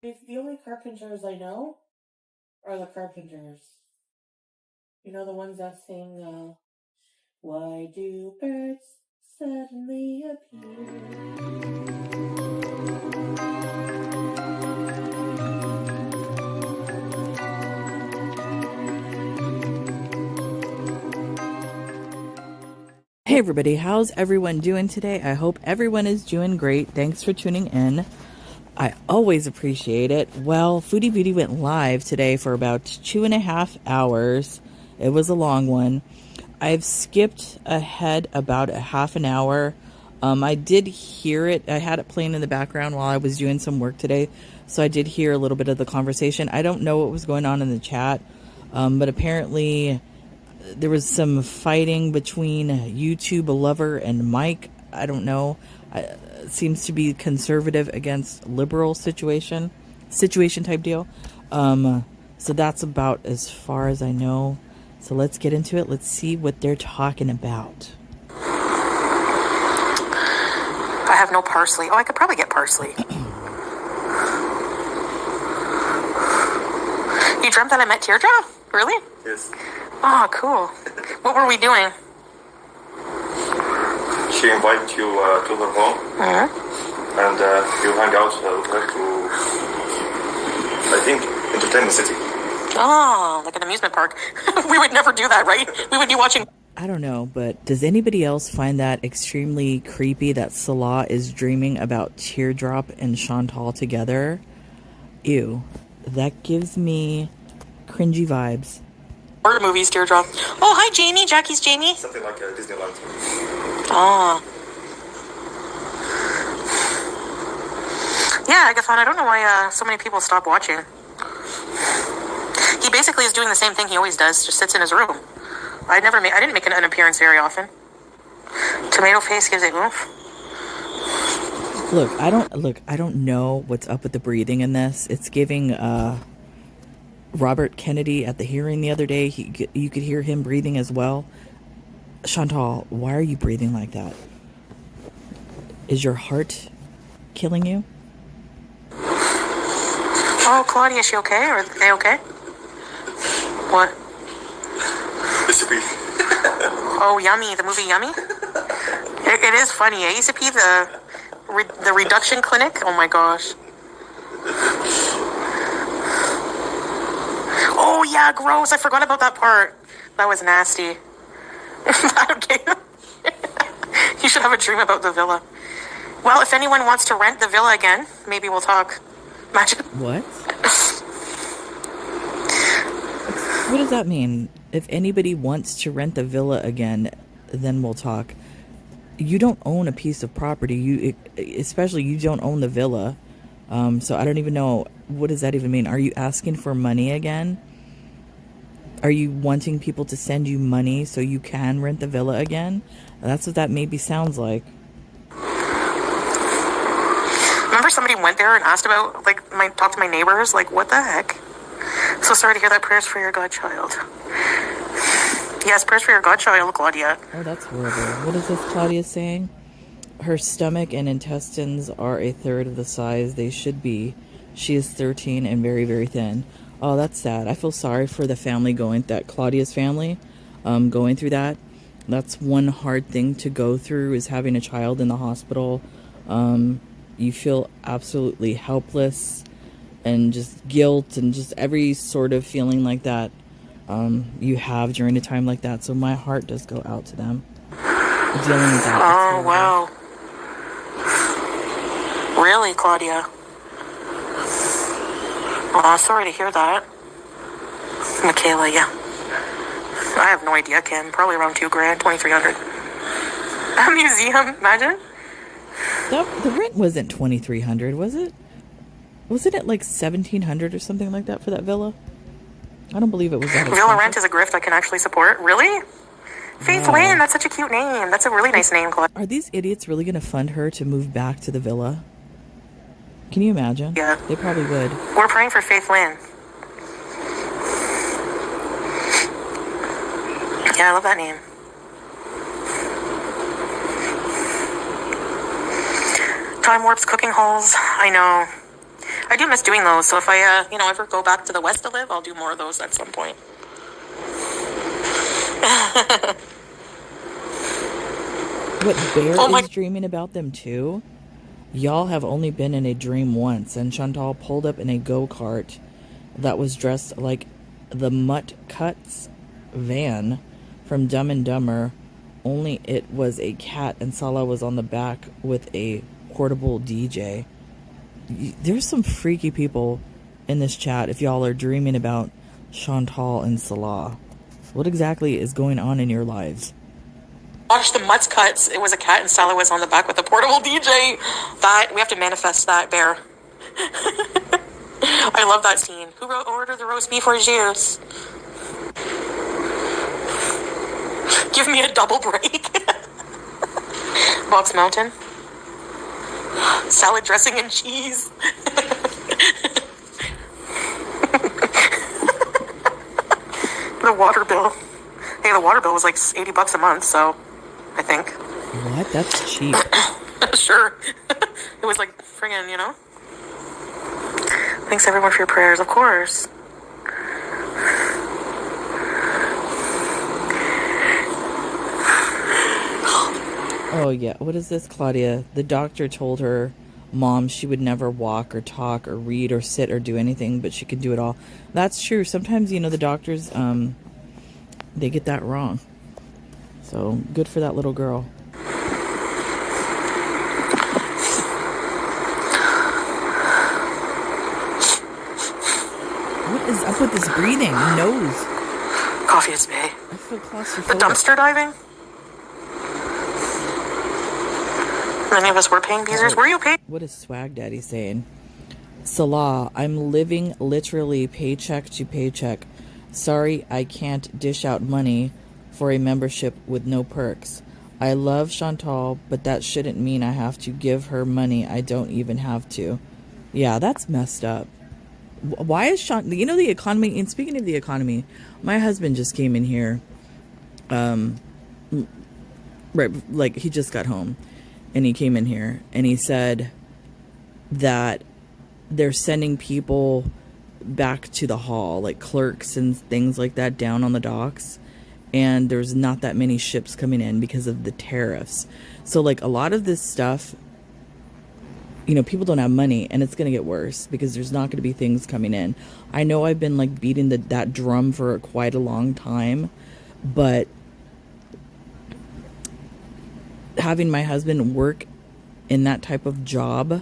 The only carpenters I know are the carpenters. You know, the ones that sing, Why do birds suddenly appear? Hey everybody, how's everyone doing today? I hope everyone is doing great. Thanks for tuning in. I always appreciate it. Well, Foodie Beauty went live today for about 2.5 hours. It was a long one. I've skipped ahead about a half an hour. I did hear it. I had it playing in the background while I was doing some work today, so I did hear a little bit of the conversation. I don't know what was going on in the chat, but apparently there was some fighting between YouTube lover and Mike. I don't know. It seems to be conservative against liberal situation type deal. So that's about as far as I know. So let's get into it. Let's see what they're talking about. I have no parsley. Oh, I could probably get parsley. You dreamt that I met Teardrop? Really? Yes. Oh, cool. What were we doing? She invited you to her home, and you hang out with her to, I think, Entertainment City. Oh, like an amusement park. We would never do that, right? We would be watching... I don't know, but does anybody else find that extremely creepy that Salah is dreaming about Teardrop and Chantal together? Ew. That gives me cringy vibes. Horror movies, Teardrop. Oh, hi, Jamie. Jackie's Jamie. Something like Disneyland. Oh. Yeah, Agathon, I don't know why so many people stop watching. He basically is doing the same thing he always does, just sits in his room. I didn't make an appearance very often. Tomato face gives it oomph. I don't know what's up with the breathing in this. It's giving Robert Kennedy at the hearing the other day. You could hear him breathing as well. Chantal, why are you breathing like that? Is your heart killing you? Oh, Claudia, is she okay? Or are they okay? What? Recipe. Oh, Yummy, the movie Yummy? It is funny, eh? ECP, the reduction clinic? Oh my gosh. Oh yeah, gross. I forgot about that part. That was nasty. Okay. You should have a dream about the villa. Well, if anyone wants to rent the villa again, maybe we'll talk. Imagine. What? What does that mean? If anybody wants to rent the villa again, then we'll talk. You don't own a piece of property. Especially you don't own the villa. So I don't even know, what does that even mean? Are you asking for money again? Are you wanting people to send you money so you can rent the villa again? That's what that maybe sounds like. Remember somebody went there and asked about, talked to my neighbors? Like, what the heck? So sorry to hear that. Prayers for your godchild. Yes, prayers for your godchild, Claudia. Oh, that's horrible. What is this Claudia saying? Her stomach and intestines are a third of the size they should be. She is 13 and very, very thin. Oh, that's sad. I feel sorry for the family Claudia's family, going through that. That's one hard thing to go through, is having a child in the hospital. You feel absolutely helpless and just guilt and just every sort of feeling like that you have during a time like that. So my heart does go out to them. Dealing with that. Oh, wow. Really, Claudia? Oh, sorry to hear that. Michaela, yeah. I have no idea, Ken. Probably around $2,000, $2,300. A museum, imagine. The rent wasn't $2,300, was it? Wasn't it like $1,700 or something like that for that villa? I don't believe it was that expensive. Villa rent is a grift I can actually support. Really? Faith Lynn, that's such a cute name. That's a really nice name, Claudia. Are these idiots really going to fund her to move back to the villa? Can you imagine? Yeah. They probably would. We're praying for Faith Lynn. Yeah, I love that name. Time warps cooking holes. I know. I do miss doing those. So if I, ever go back to the West to live, I'll do more of those at some point. What, Bear is dreaming about them too? Y'all have only been in a dream once, and Chantal pulled up in a go-kart that was dressed like the Mutt Cuts van from Dumb and Dumber, only it was a cat and Salah was on the back with a portable DJ. There's some freaky people in this chat if y'all are dreaming about Chantal and Salah. What exactly is going on in your lives? Watch the Mutts Cuts. It was a cat and Salah was on the back with a portable DJ. That, we have to manifest that, Bear. I love that scene. Who ordered the roast beef or juice? Give me a double break. Box Mountain. Salad dressing and cheese. The water bill. Hey, the water bill was like $80 a month, so I think. What? That's cheap. Sure. It was like friggin', Thanks everyone for your prayers, of course. Oh, yeah. What is this, Claudia? The doctor told her mom she would never walk or talk or read or sit or do anything, but she could do it all. That's true. Sometimes, the doctors, they get that wrong. So, good for that little girl. What is up with this breathing? Nose. Coffee is me. I feel claustrophobic. The dumpster diving? Many of us were paying Beezers. Were you paying? What is Swag Daddy saying? Salah, I'm living literally paycheck to paycheck. Sorry, I can't dish out money for a membership with no perks. I love Chantal, but that shouldn't mean I have to give her money I don't even have to. Yeah, that's messed up. Why is Chantal... the economy... And speaking of the economy, my husband just came in here. Right, like, he just got home. And he came in here and he said that they're sending people back to the hall, like clerks and things like that down on the docks. And there's not that many ships coming in because of the tariffs. So like a lot of this stuff, people don't have money and it's going to get worse because there's not going to be things coming in. I know I've been like beating that drum for quite a long time, but having my husband work in that type of job,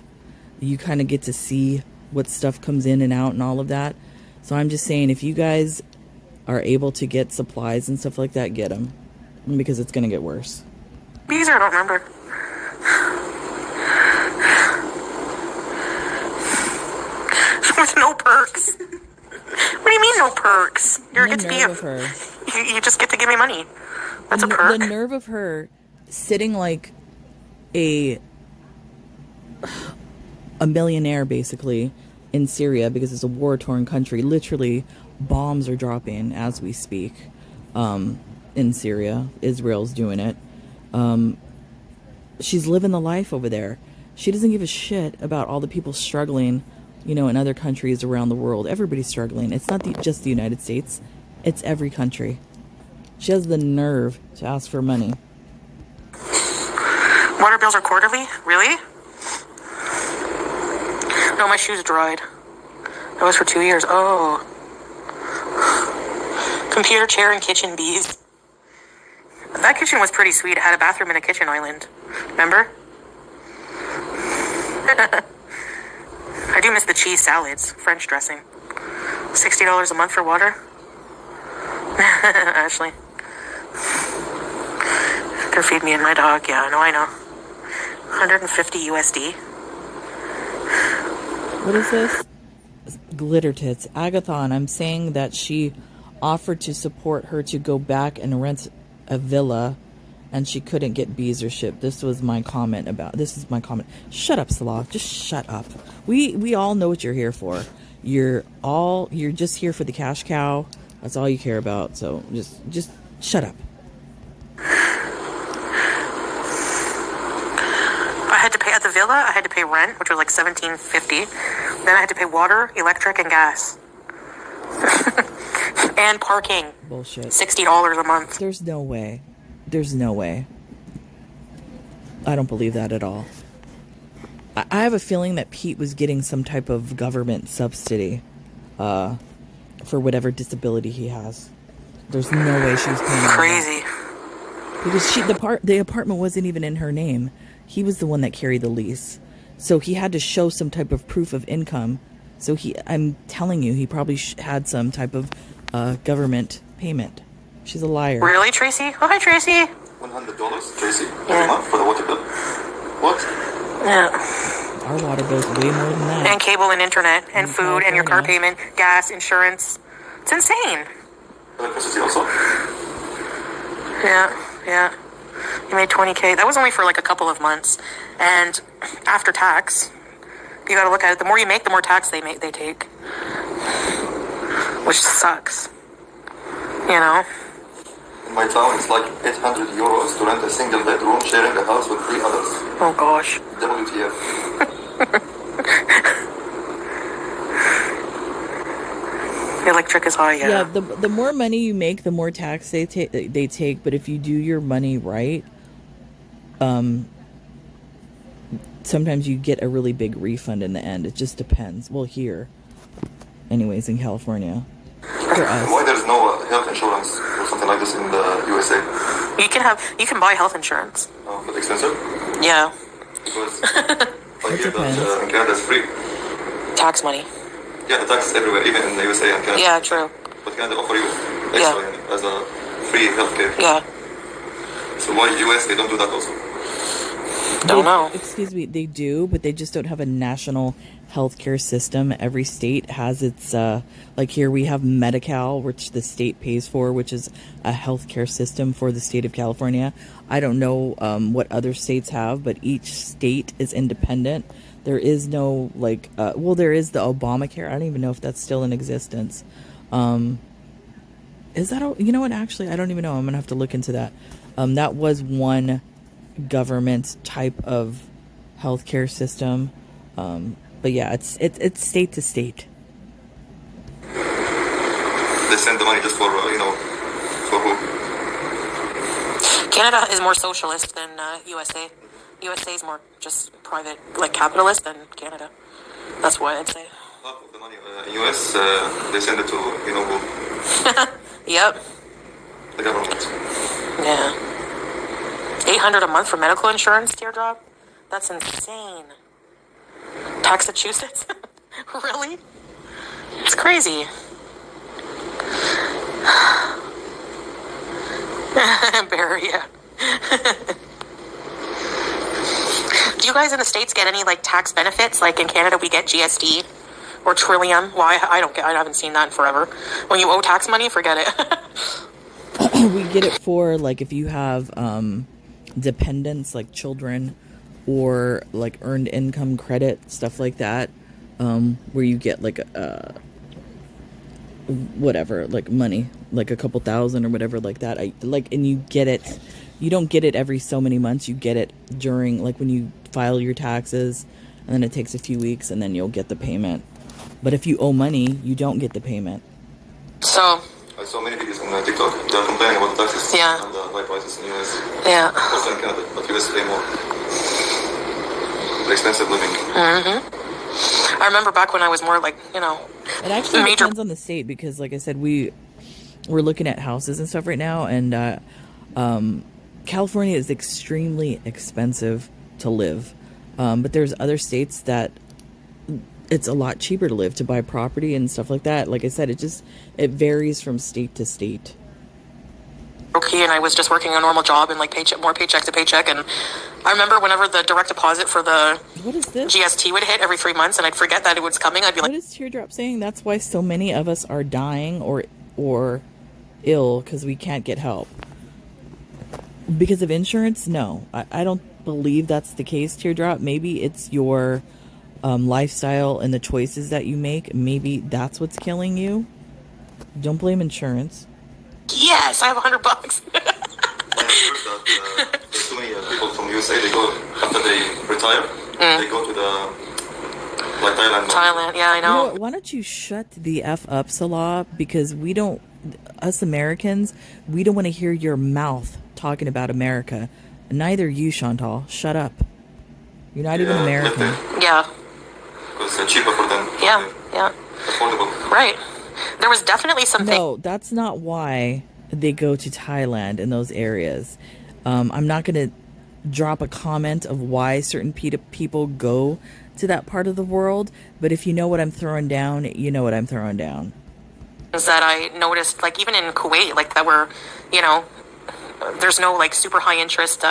you kind of get to see what stuff comes in and out and all of that. So I'm just saying, if you guys are able to get supplies and stuff like that, get them, because it's going to get worse. Beezer, I don't remember. With no perks. What do you mean no perks? You just get to give me money. That's a perk. The nerve of her sitting like a millionaire basically in Syria, because it's a war-torn country. Literally bombs are dropping as we speak in Syria. Israel's doing it. She's living the life over there. She doesn't give a shit about all the people struggling, in other countries around the world. Everybody's struggling. It's not just the United States. It's every country. She has the nerve to ask for money. Water bills are quarterly? Really? No, my shoes dried. That was for 2 years. Oh. Computer, chair, and kitchen bees. That kitchen was pretty sweet. It had a bathroom and a kitchen island. Remember? I do miss the cheese salads. French dressing. $60 a month for water? Ashley. Can feed me and my dog. Yeah, I know. 150 USD. What is this? Glitter tits. Agathon, I'm saying that she offered to support her to go back and rent a villa, and she couldn't get Beezership. This is my comment. Shut up, Salah. Just shut up. We all know what you're here for. You're just here for the cash cow. That's all you care about. So just shut up. I had to pay at the villa. I had to pay rent, which was like $17.50. Then I had to pay water, electric, and gas. And parking. Bullshit. $60 a month. There's no way. There's no way. I don't believe that at all. I have a feeling that Pete was getting some type of government subsidy for whatever disability he has. There's no way she was paying him Crazy. that. Because the apartment wasn't even in her name. He was the one that carried the lease. So he had to show some type of proof of income. So I'm telling you, he probably had some type of government payment. She's a liar. Really, Tracy? Oh, hi, Tracy. $100, Tracy, every month for the water bill. What? Yeah. Our water bill's way more than that. And cable and internet and In food and your car California. payment, gas, insurance. It's insane. Electricity also? Yeah. You made $20K. That was only for like a couple of months. And after tax, you gotta look at it. The more you make, the more tax they take. Which sucks. You know? In my town, it's like 800 euros to rent a single bedroom sharing a house with 3 others. Oh gosh. WTF. Electric is high, Yeah, the more money you make, the more tax they take. But if you do your money right, sometimes you get a really big refund in the end. It just depends. Well, here, anyways, in California, for us. Why there's no health insurance or something like this in the USA? You can buy health insurance. Oh, but expensive? Yeah. Because I hear depends. that in Canada it's free. Tax money. Yeah, the tax is everywhere, even in the USA and Canada. Yeah, true. But Canada offer you extra as a free healthcare. Yeah. So why US they don't do that also? Don't know. Excuse me, they do, but they just don't have a national healthcare system. Every state has its, like here we have Medi-Cal, which the state pays for, which is a healthcare system for the state of California. I don't know what other states have, but each state is independent. There is no, like, well, there is the Obamacare. I don't even know if that's still in existence. Is that, you know what, actually, I don't even know. I'm going to have to look into that. That was one government type of healthcare system. But yeah, it's state to state. They send the money just for, for who? Canada is more socialist than USA. USA is more just private, like capitalist than Canada. That's what I'd say. Half of the money in US, they send it to, who? Yep. The government. Yeah. $800 a month for medical insurance, Teardrop? That's insane. Massachusetts? Really? It's crazy. Barry, yeah. Do you guys in the States get any like tax benefits? Like in Canada we get GST or Trillium. Why? I don't get, I haven't seen that in forever. When you owe tax money, forget it. We get it for like if you have dependents like children or like earned income credit, stuff like that, where you get like whatever, like money, like a couple thousand or whatever like that. And you get it, you don't get it every so many months, you get it during like when you file your taxes, and then it takes a few weeks and then you'll get the payment. But if you owe money, you don't get the payment. So I saw many videos on TikTok. They're complaining about the taxes Yeah. and the high prices in US. yeah. Also in Canada, but US pay more. The expensive living. I remember back when I was more like, It actually Major- depends on the state because, like I said, we're looking at houses and stuff right now, and California is extremely expensive to live. But there's other states that it's a lot cheaper to live, to buy property and stuff like that. Like I said, it varies from state to state. okay, and I was just working a normal job and like more paycheck to paycheck. And I remember whenever the direct deposit for the What is this? GST would hit every 3 months, and I'd forget that it was coming. I'd be like, What is Teardrop saying? That's why so many of us are dying or ill because we can't get help. Because of insurance? No. I don't believe that's the case, Teardrop. Maybe it's your lifestyle and the choices that you make. Maybe that's what's killing you. Don't blame insurance. yes, I have $100. I have heard that there's too many people from USA, they go, after they retire, they go to the Like Thailand. Thailand, yeah, I You know know. what? Why don't you shut the F up, Salah? Because we don't, us Americans, we don't want to hear your mouth talking about America. Neither you, Chantal. Shut up. You're not even American. Yeah, Because it's cheaper for them. yeah, yeah. Affordable. Right. There was definitely something. No, that's not why they go to Thailand in those areas. I'm not going to drop a comment of why certain people go to that part of the world, but if you know what I'm throwing down, you know what I'm throwing down. That I noticed, like even in Kuwait, like that were, you know, there's no like super high interest,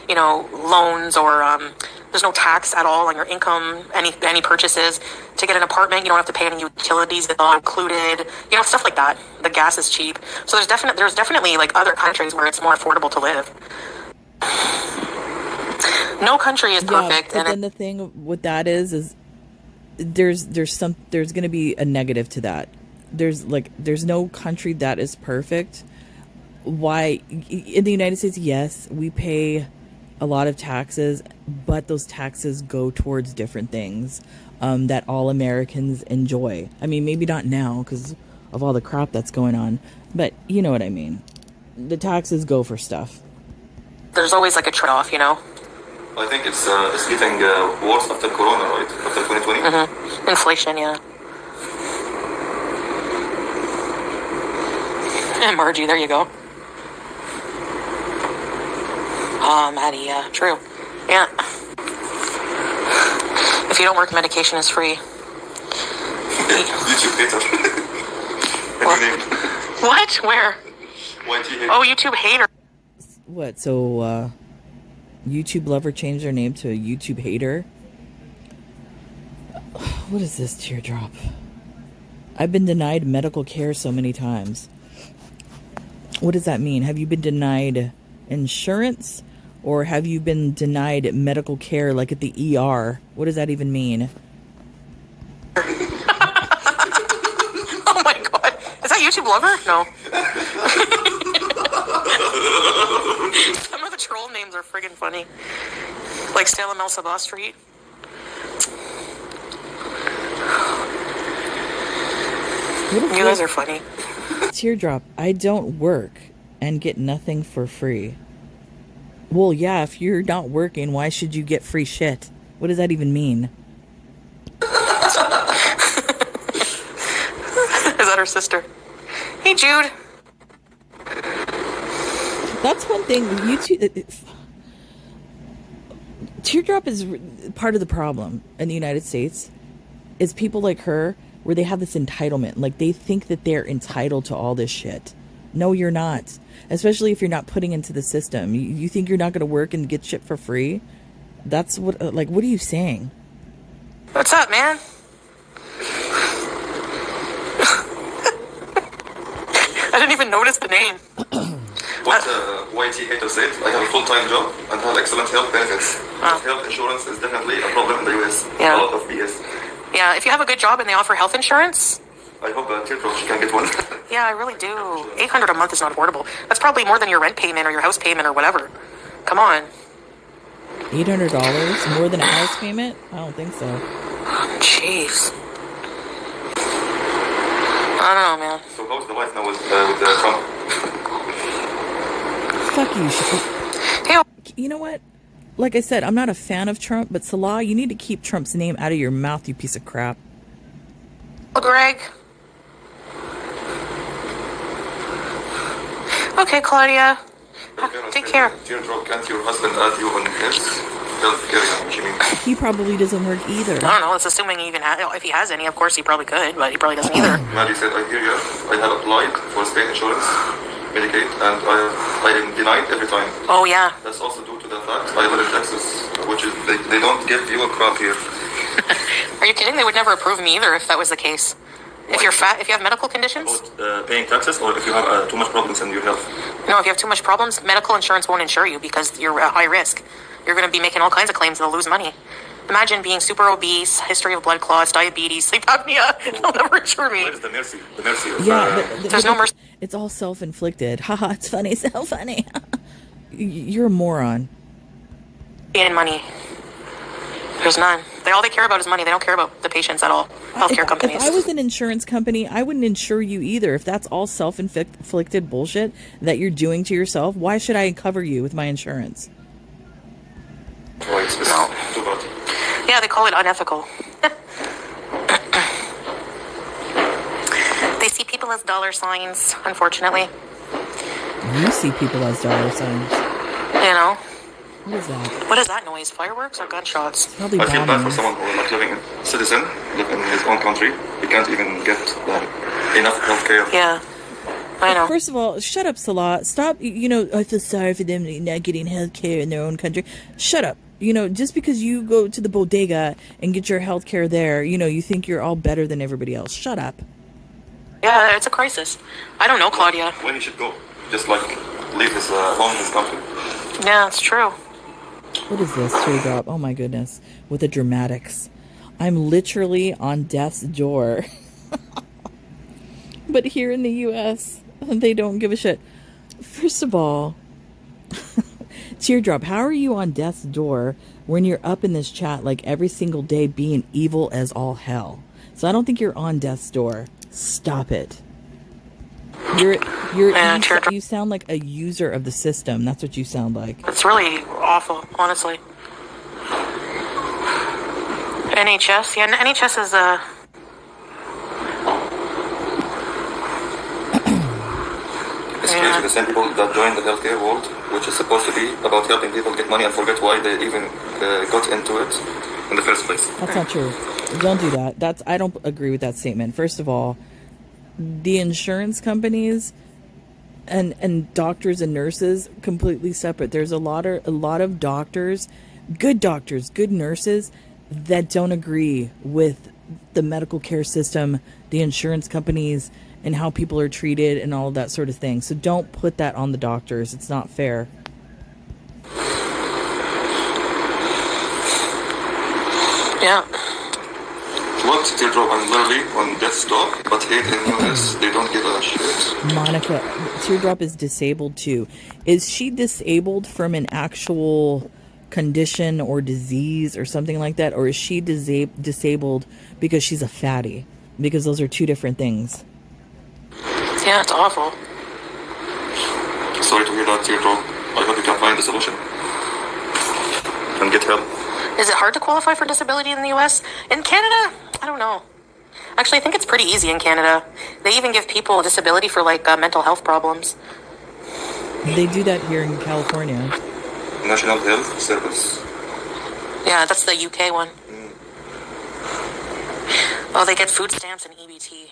you know, loans or there's no tax at all on your income, any purchases. To get an apartment, you don't have to pay any utilities; it's all included. You know, stuff like that. The gas is cheap, so there's definitely like other countries where it's more affordable to live. No country is perfect, But then the thing with that is there's going to be a negative to that. There's no country that is perfect. Why in the United States, yes, we pay a lot of taxes, but those taxes go towards different things that all Americans enjoy. I mean, maybe not now because of all the crap that's going on, but you know what I mean. The taxes go for stuff. There's always like a trade-off, you know. I think it's getting worse after Corona, right? After 2020. Mm-hmm. Inflation, yeah. And Margie, there you go. Oh, Maddie, yeah, true. Yeah. If you don't work, medication is free. YouTube hater. What? Where? YT hater. Oh, YouTube hater. What? So, YouTube lover changed their name to a YouTube hater? What is this teardrop? I've been denied medical care so many times. What does that mean? Have you been denied insurance? Or have you been denied medical care like at the ER? What does that even mean? Oh my god. Is that YouTube lover? No. Some of the troll names are friggin' funny. Like Salem El Sabah Street. You guys are funny. Teardrop, I don't work and get nothing for free. Well, yeah, if you're not working, why should you get free shit? What does that even mean? Is that her sister? Hey, Jude. That's one thing. YouTube, teardrop is part of the problem in the United States. Is people like her where they have this entitlement, like they think that they're entitled to all this shit. No, you're not. Especially if you're not putting into the system. You think you're not going to work and get shit for free? That's what. Like, what are you saying? What's up, man? I didn't even notice the name. What YT hater said, I have a full-time job and have excellent health benefits. But health insurance is definitely a problem in the US. Yeah. A lot of BS. Yeah, if you have a good job and they offer health insurance. I hope Teardrop she can get one. Yeah, I really do. $800 a month is not affordable. That's probably more than your rent payment or your house payment or whatever. Come on. $800 more than a house payment? I don't think so. Jeez. I don't know, man. So how's the life now with Trump? Fuck you. Hey, You know what? Like I said, I'm not a fan of Trump, but Salah, you need to keep Trump's name out of your mouth, you piece of crap. Greg. Okay, Claudia. Take care. Teardrop, can't your husband add you on his health care? She means. He probably doesn't work either. I don't know. It's assuming he even if he has any. Of course, he probably could, but he probably doesn't either. Maddie said, I hear you. I have applied for state insurance, Medicaid, and I am denied every time. Oh yeah. That's also due to the fact I live in Texas, which is they don't give you a crop here. Are you kidding? They would never approve me either if that was the case. If you're fat, if you have medical conditions. About paying taxes, or if you have too much problems in your health. No, if you have too much problems, medical insurance won't insure you because you're at high risk. You're going to be making all kinds of claims and they'll lose money. Imagine being super obese, history of blood clots, diabetes, sleep apnea. They'll never insure me. What is the mercy? The mercy of, Yeah, there's no mercy. It's all self-inflicted. Haha, it's funny, so funny. You're a moron. In money. There's none. All they care about is money. They don't care about the patients at all. Healthcare companies. If I was an insurance company, I wouldn't insure you either. If that's all self-inflicted bullshit that you're doing to yourself, why should I cover you with my insurance? No. Too bad. Yeah, they call it unethical. They see people as dollar signs, unfortunately. You see people as dollar signs. You know? What is that? What is that noise? Fireworks or gunshots? Probably I feel bad for bombings. someone who is not living live in his own country. He can't even get enough healthcare. Yeah, I know. First of all, shut up, Salah. Stop, I feel sorry for them not getting health care in their own country. Shut up. Just because you go to the bodega and get your health care there, you think you're all better than everybody else. Shut up. Yeah, it's a crisis. I don't know, Claudia. When he should go, just leave his home, his country. Yeah, it's true. What is this? Teardrop. Oh my goodness. With the dramatics. I'm literally on death's door. But here in the US, they don't give a shit. First of all, Teardrop, how are you on death's door when you're up in this chat like every single day being evil as all hell? So I don't think you're on death's door. Stop it. You sound like a user of the system. That's what you sound like. It's really awful, honestly. NHS? Yeah, NHS is It's crazy, the same people that join the healthcare world, which is supposed to be about helping people get money, and forget why they even got into it in the first place. That's not true. Don't do that. I don't agree with that statement. First of all, the insurance companies and doctors and nurses completely separate. There's a lot of doctors, good nurses that don't agree with the medical care system, the insurance companies, and how people are treated and all of that sort of thing. So don't put that on the doctors. It's not fair. yeah. What? Teardrop, I'm literally on death's door, but here in the US, they don't give a shit. Monica, Teardrop is disabled too. Is she disabled from an actual condition or disease or something like that? Or is she disabled because she's a fatty? Because those are two different things. Yeah, it's awful. Sorry to hear that, Teardrop. I hope you can find a solution and get help. Is it hard to qualify for disability in the US? In Canada? I don't know. Actually, I think it's pretty easy in Canada. They even give people a disability for mental health problems. They do that here in California. National Health Service. Yeah, that's the UK one. Oh, they get food stamps and EBT.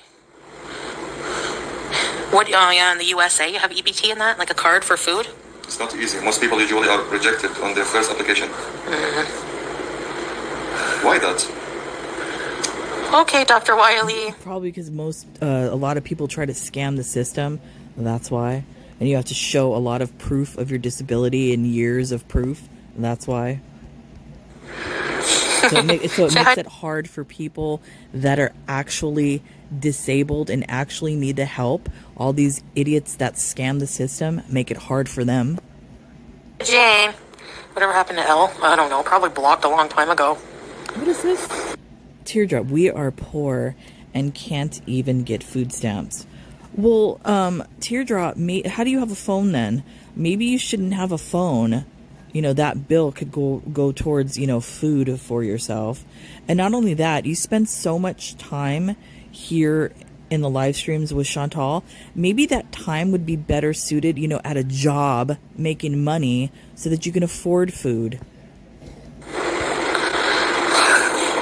What? Oh, yeah, in the USA, you have EBT in that? Like a card for food? It's not easy. Most people usually are rejected on their first application. Why that? Okay, Dr. Wiley. Probably because a lot of people try to scam the system. That's why. And you have to show a lot of proof of your disability and years of proof. That's why. So it makes it hard for people that are actually disabled and actually need the help. All these idiots that scam the system make it hard for them. Jane. Whatever happened to Elle? I don't know. Probably blocked a long time ago. What is this? Teardrop, we are poor and can't even get food stamps. Well, Teardrop, how do you have a phone then? Maybe you shouldn't have a phone. That bill could go towards, food for yourself. And not only that, you spend so much time here in the live streams with Chantal. Maybe that time would be better suited, at a job making money so that you can afford food.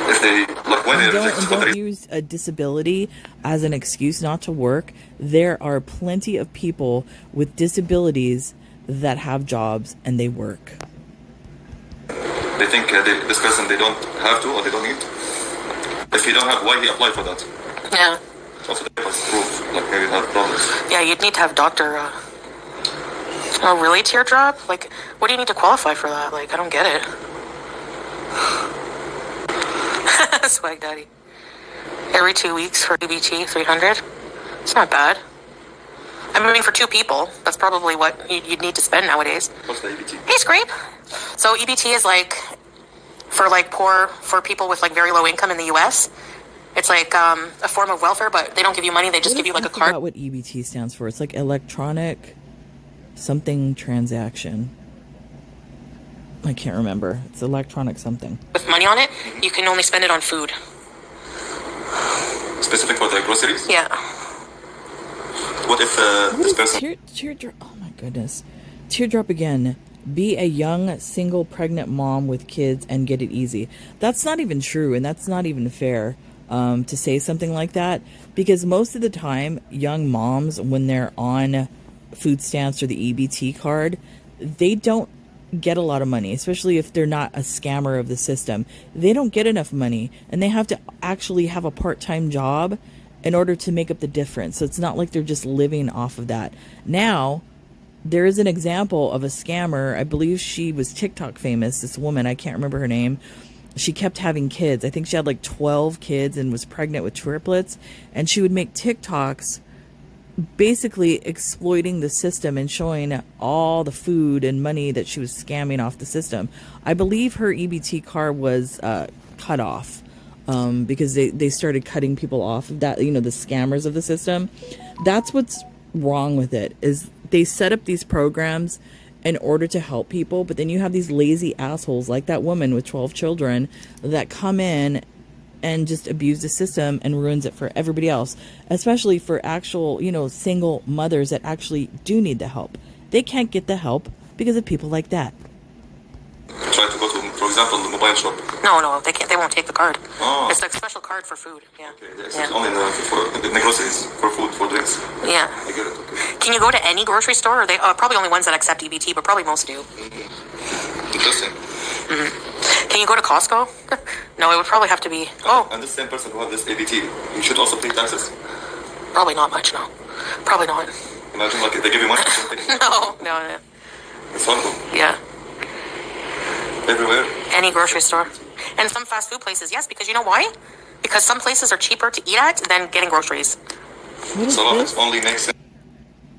If they, when they reject Don't somebody... use a disability as an excuse not to work. There are plenty of people with disabilities that have jobs and they work. They think this person, they don't have to or they don't need. If you don't have, why he apply for that? Yeah. Also, they must prove, maybe have problems. Yeah, you'd need to have doctor... Oh, really, Teardrop? What do you need to qualify for that? I don't get it. Swag Daddy. Every 2 weeks for EBT, 300. It's not bad. I mean, for two people, that's probably what you'd need to spend nowadays. What's the EBT? Hey, Scrape. So EBT is for like for people with like very low income in the U.S. It's like a form of welfare, but they don't give you money. They just give you like a card. About what EBT stands for? It's like electronic something transaction. I can't remember. It's electronic something. With money on it, you can only spend it on food. Specific for the groceries? Yeah. What if this person... Teardrop? Oh my goodness. Teardrop again. Be a young, single, pregnant mom with kids and get it easy. That's not even true, and that's not even fair to say something like that, because most of the time, young moms, when they're on food stamps or the EBT card, they don't get a lot of money, especially if they're not a scammer of the system. They don't get enough money, and they have to actually have a part-time job in order to make up the difference. So it's not like they're just living off of that. Now, there is an example of a scammer. I believe she was TikTok famous, this woman, I can't remember her name. She kept having kids. I think she had like 12 kids and was pregnant with triplets. And she would make TikToks basically exploiting the system and showing all the food and money that she was scamming off the system. I believe her EBT card was cut off because they started cutting people off of that, the scammers of the system. That's what's wrong with it, is they set up these programs in order to help people, but then you have these lazy assholes like that woman with 12 children that come in and just abuse the system and ruins it for everybody else, especially for actual, single mothers that actually do need the help. They can't get the help because of people like that. Try to go to, for example, the mobile shop. No, they can't. They won't take the card. Oh. It's like a special card for food. Yeah. Okay, it's only for the groceries, for food, for drinks. Yeah. I get it. Okay. Can you go to any grocery store? Or they probably only ones that accept EBT, but probably most do. Interesting. Can you go to Costco? No, it would probably have to be. And the same person who has this ABT, you should also pay taxes. Probably not much. No, probably not. Imagine like they give you money for something. No. It's horrible. Yeah. Everywhere. Any grocery store. And some fast food places, yes, because you know why? Because some places are cheaper to eat at than getting groceries. What is it only makes sense.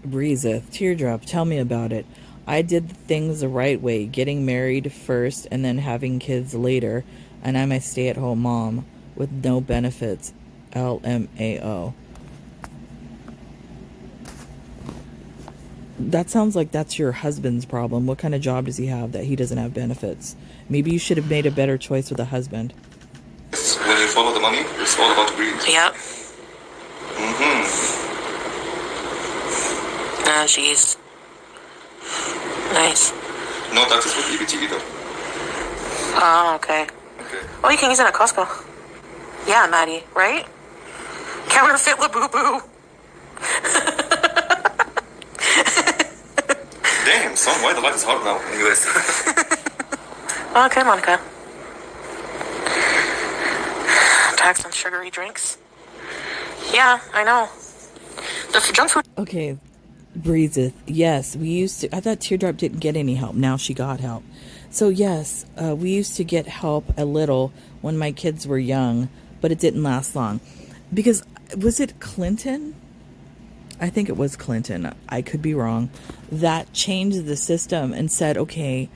Breezeth, Teardrop, tell me about it. I did things the right way, getting married first and then having kids later, and I'm a stay-at-home mom with no benefits. LMAO. That sounds like that's your husband's problem. What kind of job does he have that he doesn't have benefits? Maybe you should have made a better choice with a husband. When you follow the money, it's all about greed. Yep. Ah, jeez. Nice. No taxes with EBT either. Oh, okay. Oh, you can use it at Costco. Yeah, Maddie, right? Counterfeit Labubu. Damn, son, why the life is hard now in the US? Okay, Monica. Tax on sugary drinks. Yeah, I know. The junk food. Okay, Breezeth. Yes, we used to. I thought Teardrop didn't get any help. Now she got help. So yes, we used to get help a little when my kids were young, but it didn't last long. Because, was it Clinton? I think it was Clinton. I could be wrong. That changed the system and said, okay,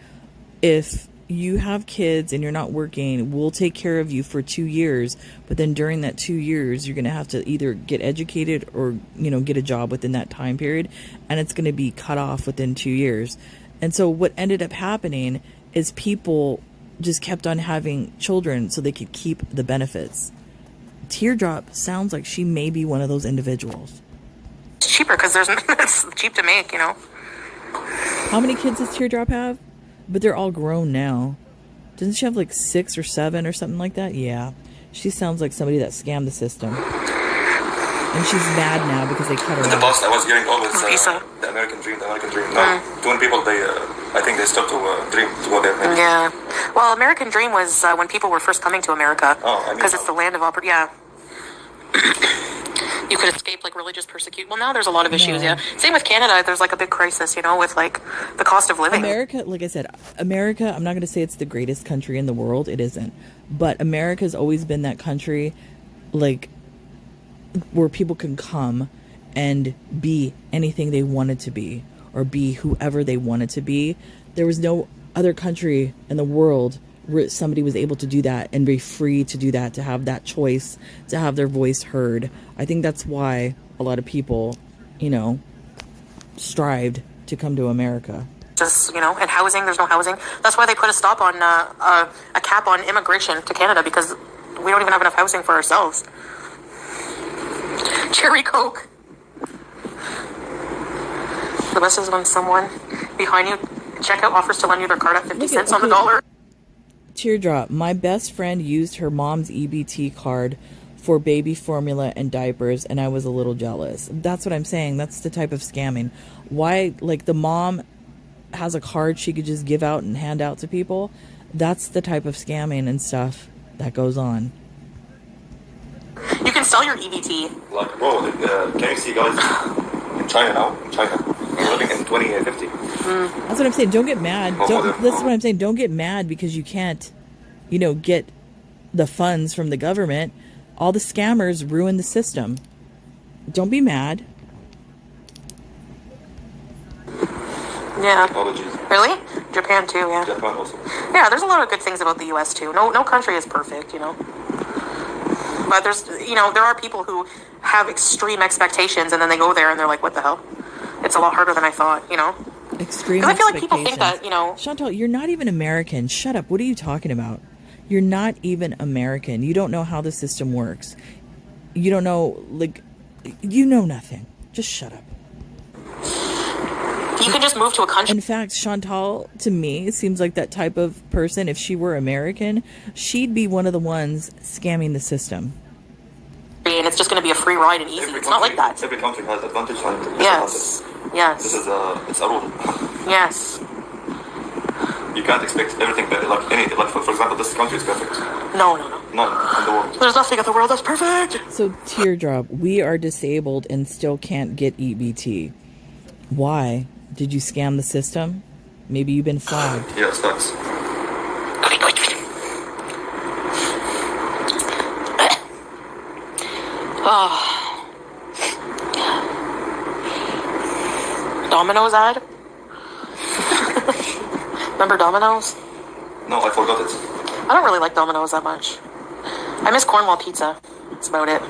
if you have kids and you're not working, we'll take care of you for 2 years. But then during that 2 years, you're going to have to either get educated or, get a job within that time period. And it's going to be cut off within 2 years. And so what ended up happening is people just kept on having children so they could keep the benefits. Teardrop sounds like she may be one of those individuals. It's cheaper because it's cheap to make, How many kids does Teardrop have? But they're all grown now. Doesn't she have like 6 or 7 or something like that? Yeah. She sounds like somebody that scammed the system. And she's mad now because they cut her In the off. past, I was hearing always the American dream. Now, when people, I think they start to dream to go there. Maybe. Yeah. Well, American dream was when people were first coming to America. Because it's the land of opportunity. Yeah. You could escape like religious persecution. Well, now there's a lot of issues. Yeah. Same with Canada. There's like a big crisis, with like the cost of living. America, like I said, America, I'm not going to say it's the greatest country in the world. It isn't. But America's always been that country, like, where people can come and be anything they wanted to be or be whoever they wanted to be. There was no other country in the world somebody was able to do that and be free to do that, to have that choice, to have their voice heard. I think that's why a lot of people, strived to come to America. Just, and housing, there's no housing. That's why they put a stop on, a cap on immigration to Canada, because we don't even have enough housing for ourselves. Cherry Coke. The best is when someone behind you checkout offers to lend you their card at 50 cents on the dollar. Teardrop. My best friend used her mom's EBT card for baby formula and diapers, and I was a little jealous. That's what I'm saying. That's the type of scamming. Why, like, the mom has a card she could just give out and hand out to people? That's the type of scamming and stuff that goes on. You can sell your EBT. Like, bro, can you see guys in China now? In China, we're living in 2050. That's what I'm saying. Don't get mad. That's what I'm saying. Don't get mad because you can't, get the funds from the government. All the scammers ruin the system. Don't be mad. Yeah. Apologies. Really? Japan too, yeah. Japan also. Yeah, there's a lot of good things about the US too. No country is perfect, But there's, there are people who have extreme expectations and then they go there and they're like, what the hell? It's a lot harder than I thought, Extreme Because I feel like people think that, Chantal, you're not even American. Shut up. What are you talking about? You're not even American. You don't know how the system works. You don't know, you know nothing. Just shut up. You can just move to a country. In fact, Chantal, to me, seems like that type of person. If she were American, she'd be one of the ones scamming the system. And it's just going to be a free ride and easy. It's not like that. Every country has advantage and Yes. Yes. This is it's a rule. Yes. You can't expect everything better. For example, this country is perfect. No. None in the world. There's nothing in the world that's perfect. So, Teardrop, we are disabled and still can't get EBT. Why? Did you scam the system? Maybe you've been flagged. Yes, that's. Domino's ad? Remember Domino's? No, I forgot it. I don't really like Domino's that much. I miss Cornwall pizza. That's about it.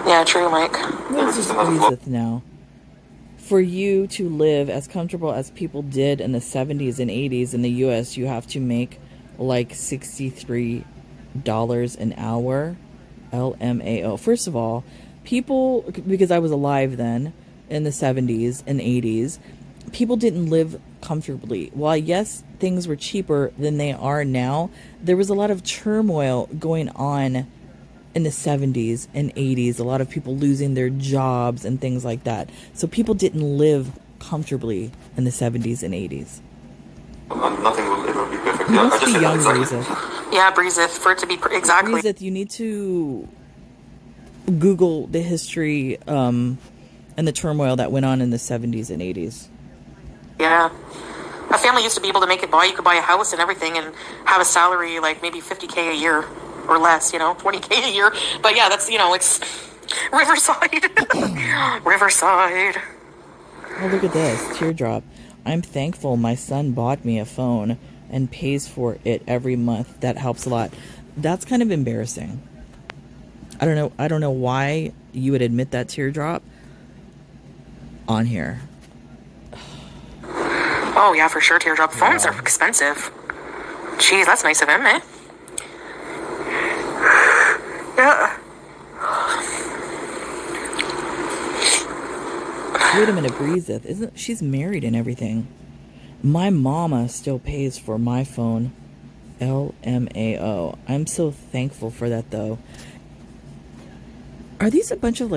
Yeah, true, Mike. Let's just breathe with now. For you to live as comfortable as people did in the 70s and 80s in the U.S., you have to make like $63 an hour. LMAO. First of all, people, because I was alive then in the 70s and 80s, people didn't live comfortably. While yes, things were cheaper than they are now, there was a lot of turmoil going on in the 70s and 80s. A lot of people losing their jobs and things like that. So people didn't live comfortably in the 70s and 80s. And nothing will ever be perfect. You Yeah, must I just be said that young, exactly. Breezeth. Yeah, Breezeth, for it to be exactly. Breezeth, you need to Google the history and the turmoil that went on in the 70s and 80s. Yeah. A family used to be able to make it by. You could buy a house and everything and have a salary like maybe $50K a year or less, $20K a year. But yeah, that's, it's Riverside. Riverside. Oh, look at this. Teardrop. I'm thankful my son bought me a phone and pays for it every month. That helps a lot. That's kind of embarrassing. I don't know why you would admit that, Teardrop, on here. Oh, yeah, for sure, Teardrop. Phones are expensive. Jeez, that's nice of him, eh? Yeah. Wait a minute, Breezeth. She's married and everything. My mama still pays for my phone. LMAO. I'm so thankful for that, though. Are these a bunch of,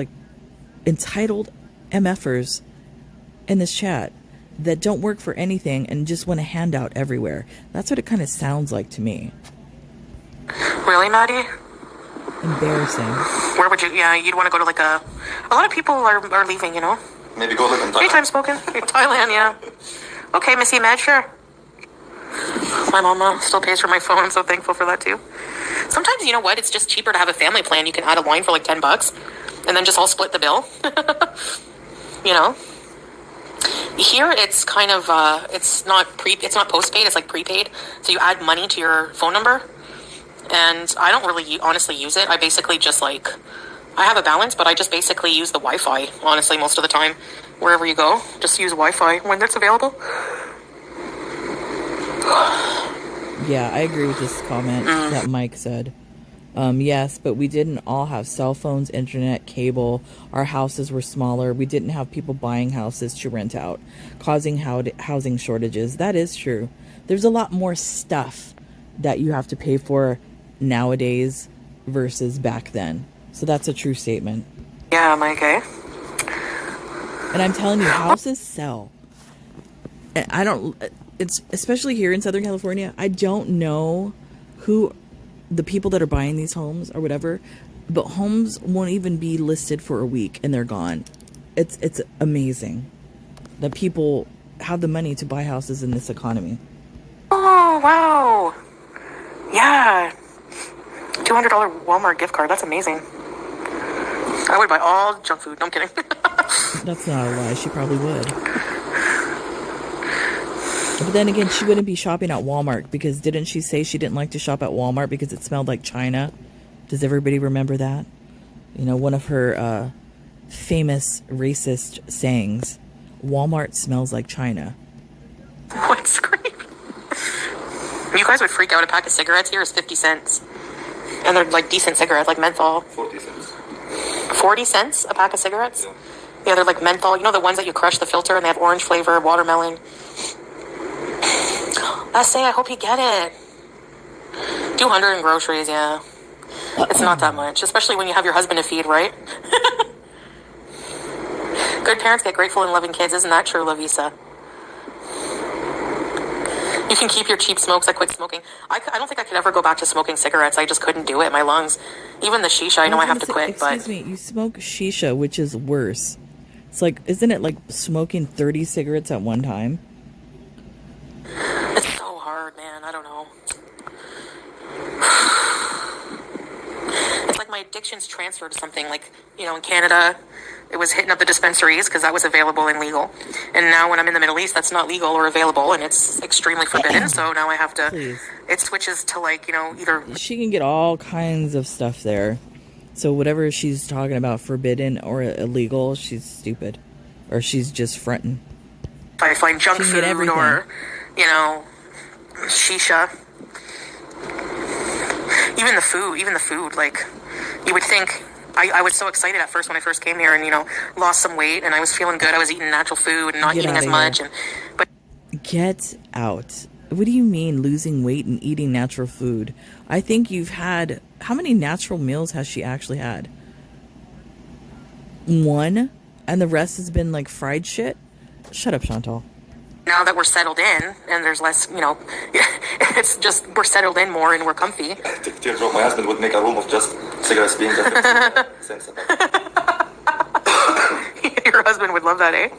entitled MFers in this chat that don't work for anything and just want a handout everywhere? That's what it kind of sounds like to me. Really, Maddie? Embarrassing. Where would you, you'd want to go to a lot of people are leaving, Maybe go live in Thailand. Anytime spoken. Thailand, yeah. Okay, Missy Mad, sure. My mama still pays for my phone. I'm so thankful for that too. Sometimes, you know what? It's just cheaper to have a family plan. You can add a line for $10 and then just all split the bill. Here it's kind of it's not postpaid, it's like prepaid. So you add money to your phone number, and I don't really honestly use it. I basically just like I have a balance, but I just basically use the Wi-Fi honestly most of the time. Wherever you go, just use Wi-Fi when it's available. Yeah, I agree with this comment that Mike said. Yes, but we didn't all have cell phones, internet, cable. Our houses were smaller. We didn't have people buying houses to rent out, causing housing shortages. That is true. There's a lot more stuff that you have to pay for nowadays versus back then. So that's a true statement. Yeah, Mike, eh? And I'm telling you, houses sell. And I don't, it's especially here in Southern California, I don't know who the people that are buying these homes or whatever, but homes won't even be listed for a week and they're gone. It's amazing that people have the money to buy houses in this economy. Oh, wow. Yeah. $200 Walmart gift card. That's amazing. I would buy all junk food. No, I'm kidding. That's not a lie. She probably would. But then again, she wouldn't be shopping at Walmart because didn't she say she didn't like to shop at Walmart because it smelled like China? Does everybody remember that? You know, one of her famous racist sayings, Walmart smells like China. What scream? You guys would freak out. A pack of cigarettes here is 50 cents. And they're like decent cigarettes, like menthol. 40 cents. 40 cents a pack of cigarettes? Yeah. Yeah, they're like menthol. You know the ones that you crush the filter and they have orange flavor, watermelon. I hope you get it. 200 in groceries, yeah. It's not that much, especially when you have your husband to feed, right? Good parents get grateful and loving kids. Isn't that true, Lavisa? You can keep your cheap smokes. I quit smoking. I don't think I could ever go back to smoking cigarettes. I just couldn't do it. My lungs, even the shisha, I know I have to quit. Excuse me, you smoke shisha, which is worse. It's like, isn't it like smoking 30 cigarettes at one time? It's so hard, man. I don't know. It's like my addiction's transferred to something. Like, you know, in Canada, it was hitting up the dispensaries because that was available and legal. And now when I'm in the Middle East, that's not legal or available, and it's extremely forbidden. So now I have to, Please. It switches to like, you know, either... She can get all kinds of stuff there. So whatever she's talking about forbidden or illegal, she's stupid. Or she's just fronting. If I find junk She can get food everything. or, you know, shisha. Even the food, like, you would think... I was so excited at first when I first came here and, you know, lost some weight and I was feeling good. I was eating natural food and not Get eating outta as much. But Get out. What do you mean losing weight and eating natural food? I think you've had... How many natural meals has she actually had? One? And the rest has been like fried shit? Shut up, Chantal. now that we're settled in and there's less, you know, it's just we're settled in more and we're comfy. Teardrop, my husband would make a room of just cigarettes being just 50 cents. Your husband would love that, eh?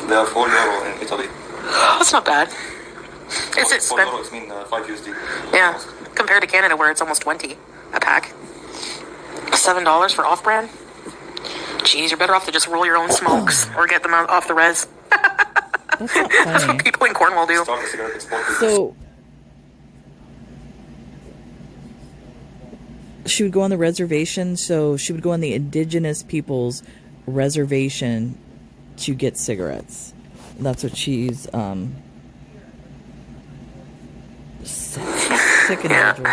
They are €4 in Italy. That's not bad. It's expensive. €4 mean 5 USD. Yeah, compared to Canada where it's almost 20 a pack. $7 for off-brand. Jeez, you're better off to just roll your own smokes or get them off the res. That's not That's funny. what people in Cornwall do. Start a cigarette export. So she would go on the reservation. So she would go on the indigenous people's reservation to get cigarettes. That's what she's sick and Yeah. elderly.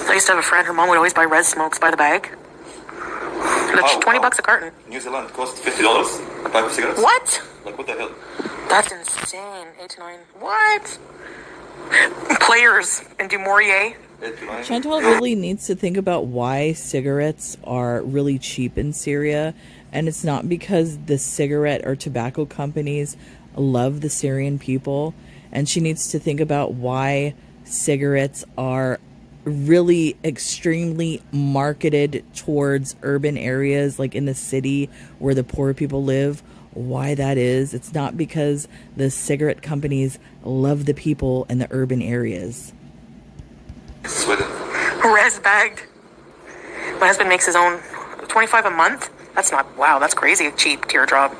I used to have a friend, her mom would always buy res smokes by the bag. That's Wow, 20 wow. bucks a carton. New Zealand cost $50 a pack of cigarettes. What? Like what the hell? That's insane. 8 to 9. What? Players and Du Maurier. 8 to 9. Chantal really needs to think about why cigarettes are really cheap in Syria. And it's not because the cigarette or tobacco companies love the Syrian people. And she needs to think about why cigarettes are really extremely marketed towards urban areas, like in the city where the poor people live. Why that is, it's not because the cigarette companies love the people in the urban areas. Sweden. Res bagged. My husband makes his own 25 a month. That's not, wow, that's crazy cheap teardrop.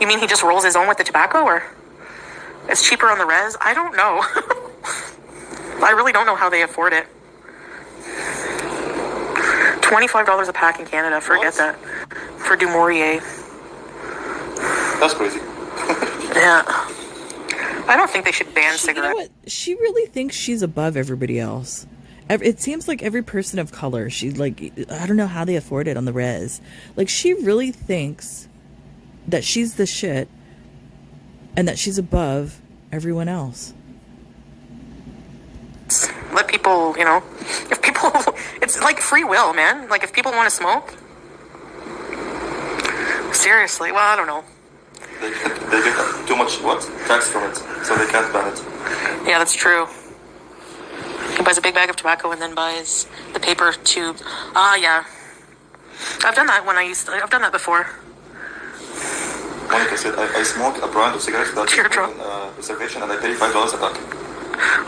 You mean he just rolls his own with the tobacco, or it's cheaper on the res? I don't know. I really don't know how they afford it. $25 a pack in Canada, forget that. For Du Maurier. That's crazy. Yeah. I don't think they should ban cigarettes. You know what? She really thinks she's above everybody else. It seems like every person of color, she like, I don't know how they afford it on the res. Like, she really thinks that she's the shit and that she's above everyone else. Let people, you know, if people, it's like free will, man. Like, if people want to smoke, seriously, well, I don't know. They get too much, tax from it, so they can't ban it. Yeah, that's true. He buys a big bag of tobacco and then buys the paper tube. Yeah. I've done that I've done that before. Monica said, I smoke a brand of cigarettes that's Teardrop. in reservation, and I pay $5 a pack.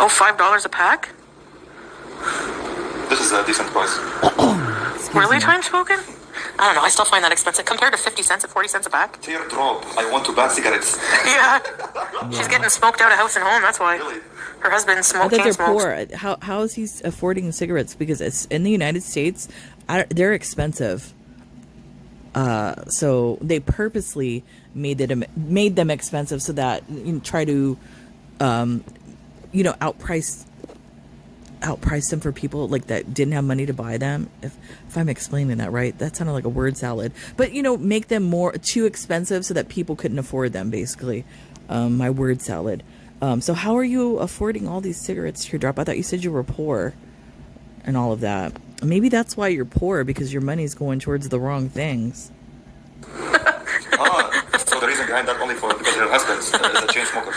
Oh, $5 a pack? This is a decent price. Really, time smoking? I don't know. I still find that expensive compared to 50 cents and 40 cents a pack. Teardrop. I want to ban cigarettes. Yeah. She's getting smoked out of house and home. That's why. Really? Her husband's I smoking. thought they're poor. How is he affording cigarettes? Because it's in the United States, they're expensive. So they purposely made them expensive so that you try to, outprice them for people like that didn't have money to buy them. If I'm explaining that right, that sounded like a word salad. But make them too expensive so that people couldn't afford them. Basically, my word salad. So how are you affording all these cigarettes, Teardrop? I thought you said you were poor and all of that. Maybe that's why you're poor, because your money's going towards the wrong things. So the reason behind that because her husband is a chain smoker.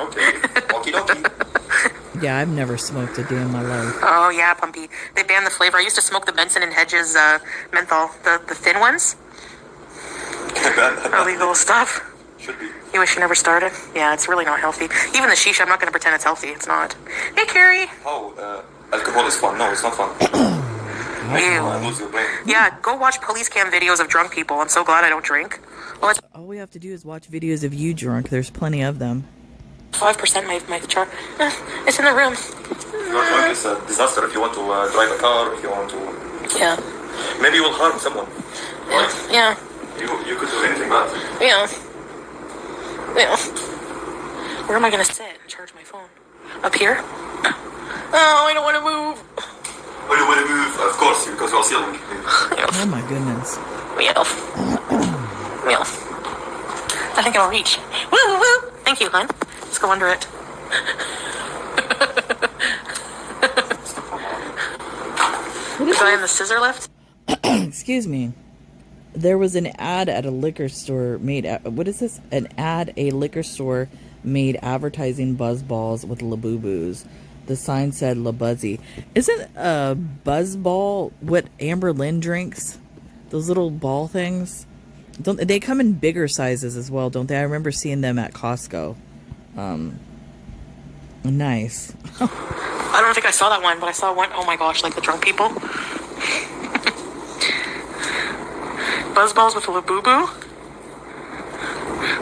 Okay. Okie dokie. Yeah, I've never smoked a day in my life. Oh, yeah, Pumpy. They banned the flavor. I used to smoke the Benson and Hedges menthol, the thin ones. Illegal stuff. Should be. You wish you never started? Yeah, it's really not healthy. Even the shisha, I'm not going to pretend it's healthy. It's not. Hey, Carrie. How alcohol is fun? No, it's not fun. Ew. Lose your brain. Yeah, go watch police cam videos of drunk people. I'm so glad I don't drink. Well, it's All we have to do is watch videos of you drunk. There's plenty of them. 5% my chart. It's in the room. Your drunk is a disaster if you want to drive a car, if you want to... Yeah. Maybe you will harm someone. Right? Yeah. You could do anything bad. Yeah. Yeah. Where am I going to sit and charge my phone? Up here? Oh, I don't want to move. Oh, you want to move? Of course, because you're ceiling. Oh my goodness. Meow. Meow. I think it'll reach. Woo, woo. Thank you, hon. Let's go under it. The guy in the scissor lift? Excuse me. There was an ad at a liquor store what is this? An ad a liquor store made advertising buzz balls with Labubu's. The sign said La Buzzy. Isn't a buzz ball what Amber Lynn drinks? Those little ball things? Don't they come in bigger sizes as well, don't they? I remember seeing them at Costco. Nice. I don't think I saw that one, but I saw one. Oh my gosh, like the drunk people. Buzzballs with a Labubu.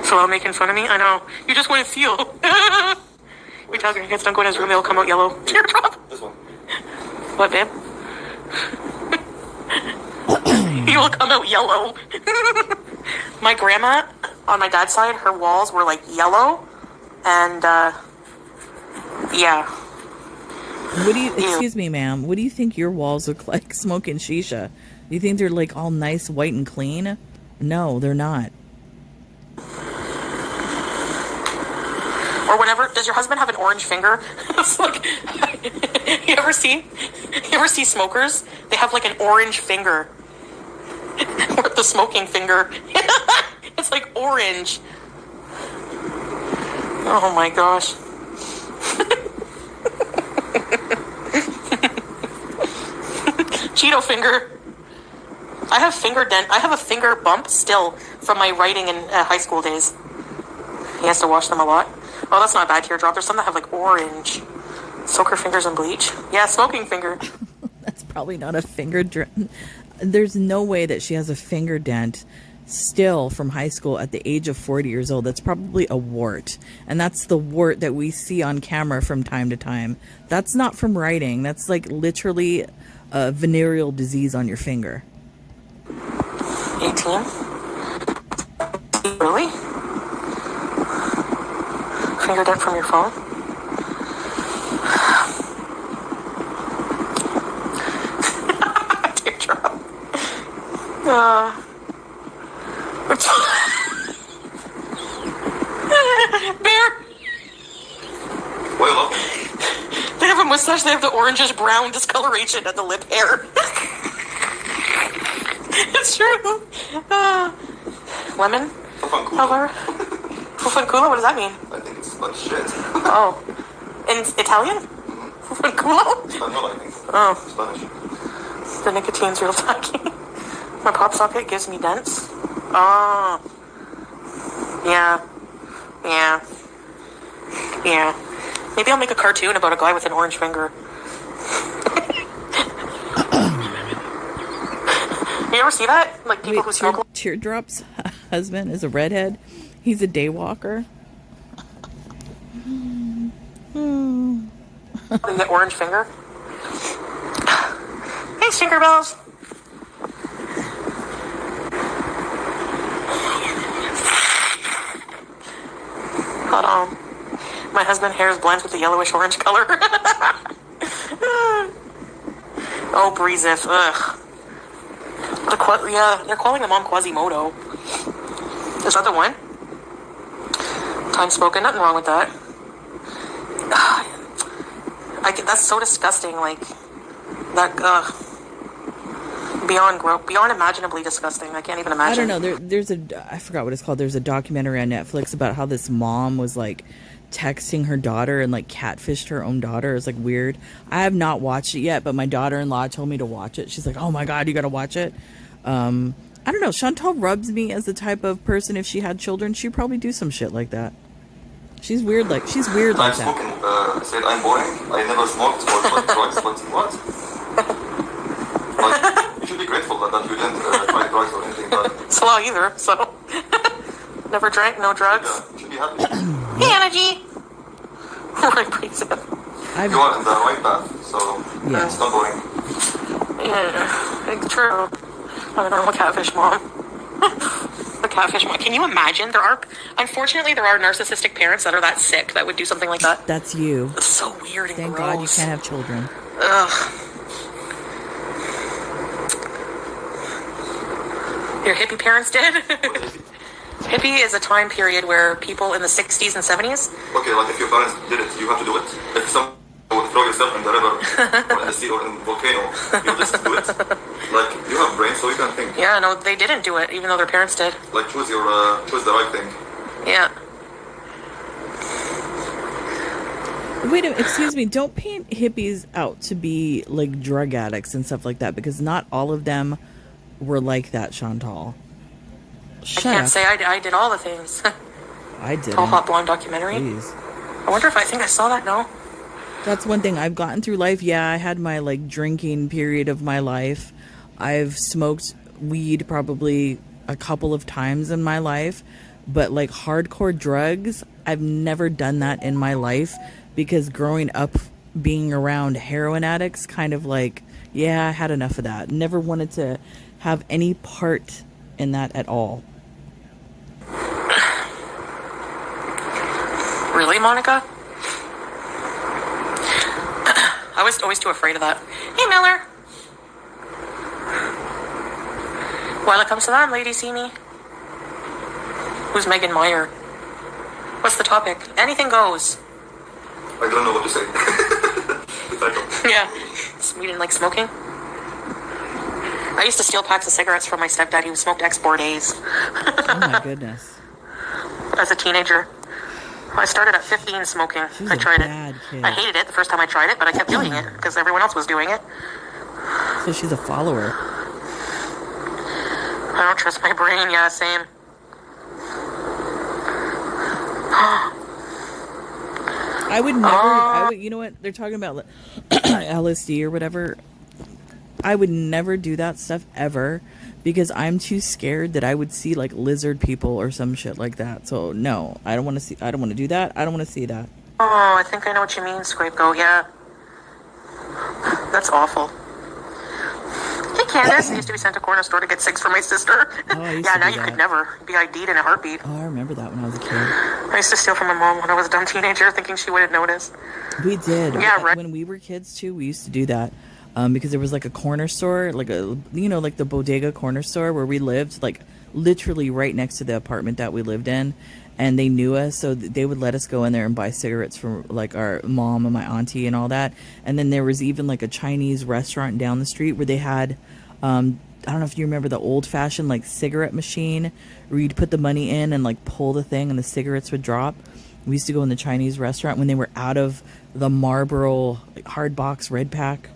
So all making fun of me? I know. You just want to feel. We tell your kids don't go in his room, they'll come out yellow. Teardrop. This one. What, babe? He will come out yellow. My grandma, on my dad's side, her walls were like yellow. And, yeah. Excuse me, ma'am, what do you think your walls look like smoking shisha? Do you think they're like all nice, white, and clean? No, they're not. Or whenever, does your husband have an orange finger? It's like, you ever see smokers? They have like an orange finger. Or the smoking finger. It's like orange. Oh my gosh. Cheeto finger. I have a finger bump still from my writing in high school days. He has to wash them a lot. Oh, that's not a bad teardrop. There's some that have like orange. Soak her fingers in bleach. Yeah, smoking finger. That's probably not a finger There's no way that she has a finger dent still from high school at the age of 40 years old. That's probably a wart. And that's the wart that we see on camera from time to time. That's not from writing. That's like literally a venereal disease on your finger. 18? Really? Finger dent from your phone? Teardrop. Bear! Why you laughing? They have a mustache, they have the orangish brown discoloration at the lip hair. It's true. Lemon? Fufanculo. Fufanculo? What does that mean? I think it's like shit. Oh. In Italian? Fufanculo? Espanol, I think. Oh. Spanish. The nicotine's real tacky. My pop socket gives me dents. Oh. Yeah. Maybe I'll make a cartoon about a guy with an orange finger. You ever see that? Like people who smoke. Teardrop's husband is a redhead. He's a daywalker. The orange finger. Hey, Tinkerbells. Hold on. My husband's hair blends with the yellowish orange color. Oh, Beezers. Ugh. They're calling the mom Quasimodo. Is that the one? Time spoken. Nothing wrong with that. That's so disgusting. Like that. Beyond imaginably disgusting. I can't even imagine. I don't know. I forgot what it's called. There's a documentary on Netflix about how this mom was like texting her daughter and like catfished her own daughter. It's like weird. I have not watched it yet, but my daughter-in-law told me to watch it. She's like, "Oh my God, you got to watch it." I don't know. Chantal rubs me as the type of person, if she had children, she'd probably do some shit like that. She's weird like that. Said I'm boring. I never smoked or tried drugs. But what? Like, you should be grateful that you didn't try drugs or anything. But Slow either, so. Never drank, no drugs. yeah, you should be happy. Hey, Energy! Right, Beezers. You are in the right path, so Yeah. it's not boring. Yeah, it's true. I'm a normal catfish mom. The catfish mom. Can you imagine? Unfortunately, there are narcissistic parents that are that sick that would do something like that. That's you. It's so weird and Thank gross. God you can't have children. Ugh. Your hippie parents did? Hippie is a time period where people in the 60s and 70s. Okay, like if your parents did it, you have to do it. If someone would throw yourself in the river or in the sea or in a volcano, you just do it. Like, you have brains, so you can think. Yeah, no, they didn't do it, even though their parents did. Like, choose the right thing. Yeah. Wait a minute, excuse me. Don't paint hippies out to be like drug addicts and stuff like that, because not all of them were like that, Chantal. Shut I can't up. say I did all the things. I didn't. Tall Hot Blonde documentary. Please. I wonder if I think I saw that. No. That's one thing I've gotten through life. Yeah, I had my like drinking period of my life. I've smoked weed probably a couple of times in my life, but like hardcore drugs, I've never done that in my life, because growing up being around heroin addicts, kind of like, yeah, I had enough of that. Never wanted to have any part in that at all. Really, Monica? I was always too afraid of that. Hey, Miller. Welcome to that, lady, see me. Who's Megan Meyer? What's the topic? Anything goes. I don't know what to say. The title. Yeah. We didn't like smoking. I used to steal packs of cigarettes from my stepdad who smoked Export A's. Oh my goodness. As a teenager. I started at 15 smoking. She's I a tried bad it. kid. I hated it the first time I tried it, but I kept doing it because everyone else was doing it. So she's a follower. I don't trust my brain. Yeah, same. I would never, you know what, they're talking about LSD or whatever. I would never do that stuff ever because I'm too scared that I would see like lizard people or some shit like that. So no, I don't want to do that. I don't want to see that. Oh, I think I know what you mean, Scapegoat. Yeah. That's awful. Hey, Candace. I used to be sent to corner store to get cigs for my sister. Oh, I used yeah, to now do you that. could never be ID'd in a heartbeat. Oh, I remember that when I was a kid. I used to steal from my mom when I was a dumb teenager, thinking she wouldn't notice. We did. Yeah, right. When we were kids too, we used to do that. Because there was like a corner store, like like the bodega corner store where we lived, like literally right next to the apartment that we lived in. And they knew us, so they would let us go in there and buy cigarettes from like our mom and my auntie and all that. And then there was even like a Chinese restaurant down the street where they had, I don't know if you remember the old fashioned like cigarette machine where you'd put the money in and like pull the thing and the cigarettes would drop. We used to go in the Chinese restaurant when they were out of the Marlboro like, hard box red pack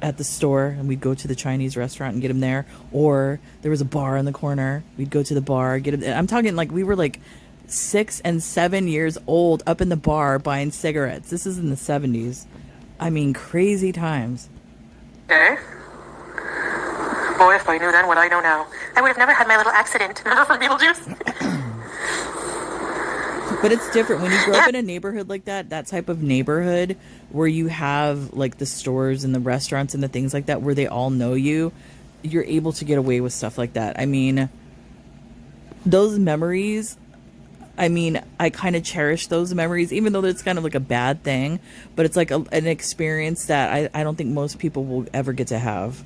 at the store, and we'd go to the Chinese restaurant and get them there. Or there was a bar in the corner. We'd go to the bar, get them. I'm talking like we were like 6 and 7 years old up in the bar buying cigarettes. This is in the 70s. I mean, crazy times. Okay. Boy, if I knew then what I know now, I would have never had my little accident. Remember from Beetlejuice? But it's different when you grow up in a neighborhood like that type of neighborhood where you have like the stores and the restaurants and the things like that where they all know you, you're able to get away with stuff like that. I mean, those memories, I mean, I kind of cherish those memories, even though it's kind of like a bad thing, but it's like an experience that I don't think most people will ever get to have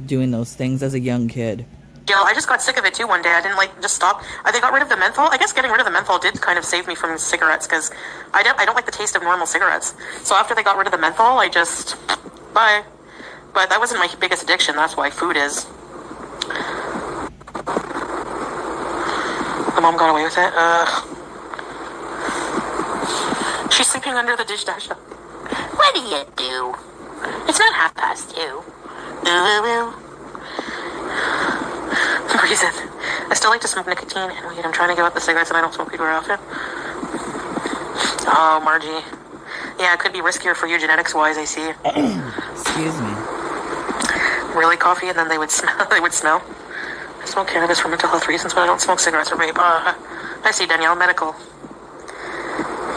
doing those things as a young kid. I just got sick of it too one day. I didn't just stop. They got rid of the menthol. I guess getting rid of the menthol did kind of save me from cigarettes because I don't like the taste of normal cigarettes. So after they got rid of the menthol, I just bye. But that wasn't my biggest addiction. That's why food is. The mom got away with it. She's sleeping under the dish dash. What do you do? It's not 2:30. Breathe in. I still like to smoke nicotine and weed. I'm trying to give up the cigarettes and I don't smoke weed very often. Oh, Margie. Yeah, it could be riskier for you genetics-wise, I see. Excuse me. Really, coffee, and then they would smell. I smoke cannabis for mental health reasons, but I don't smoke cigarettes or vape. I see, Danielle. Medical.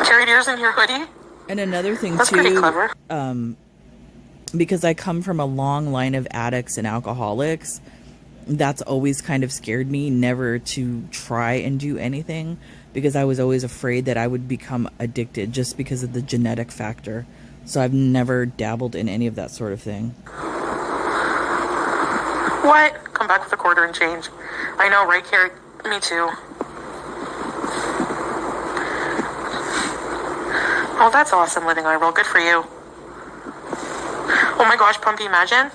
Carried yours in your hoodie? And another thing, That's too, pretty clever. Because I come from a long line of addicts and alcoholics, that's always kind of scared me never to try and do anything because I was always afraid that I would become addicted just because of the genetic factor. So I've never dabbled in any of that sort of thing. What? Come back with a quarter and change. I know, right, Carrie? Me too. Oh, that's awesome, Living I Roll. Good for you. Oh my gosh, Pumpy, imagine.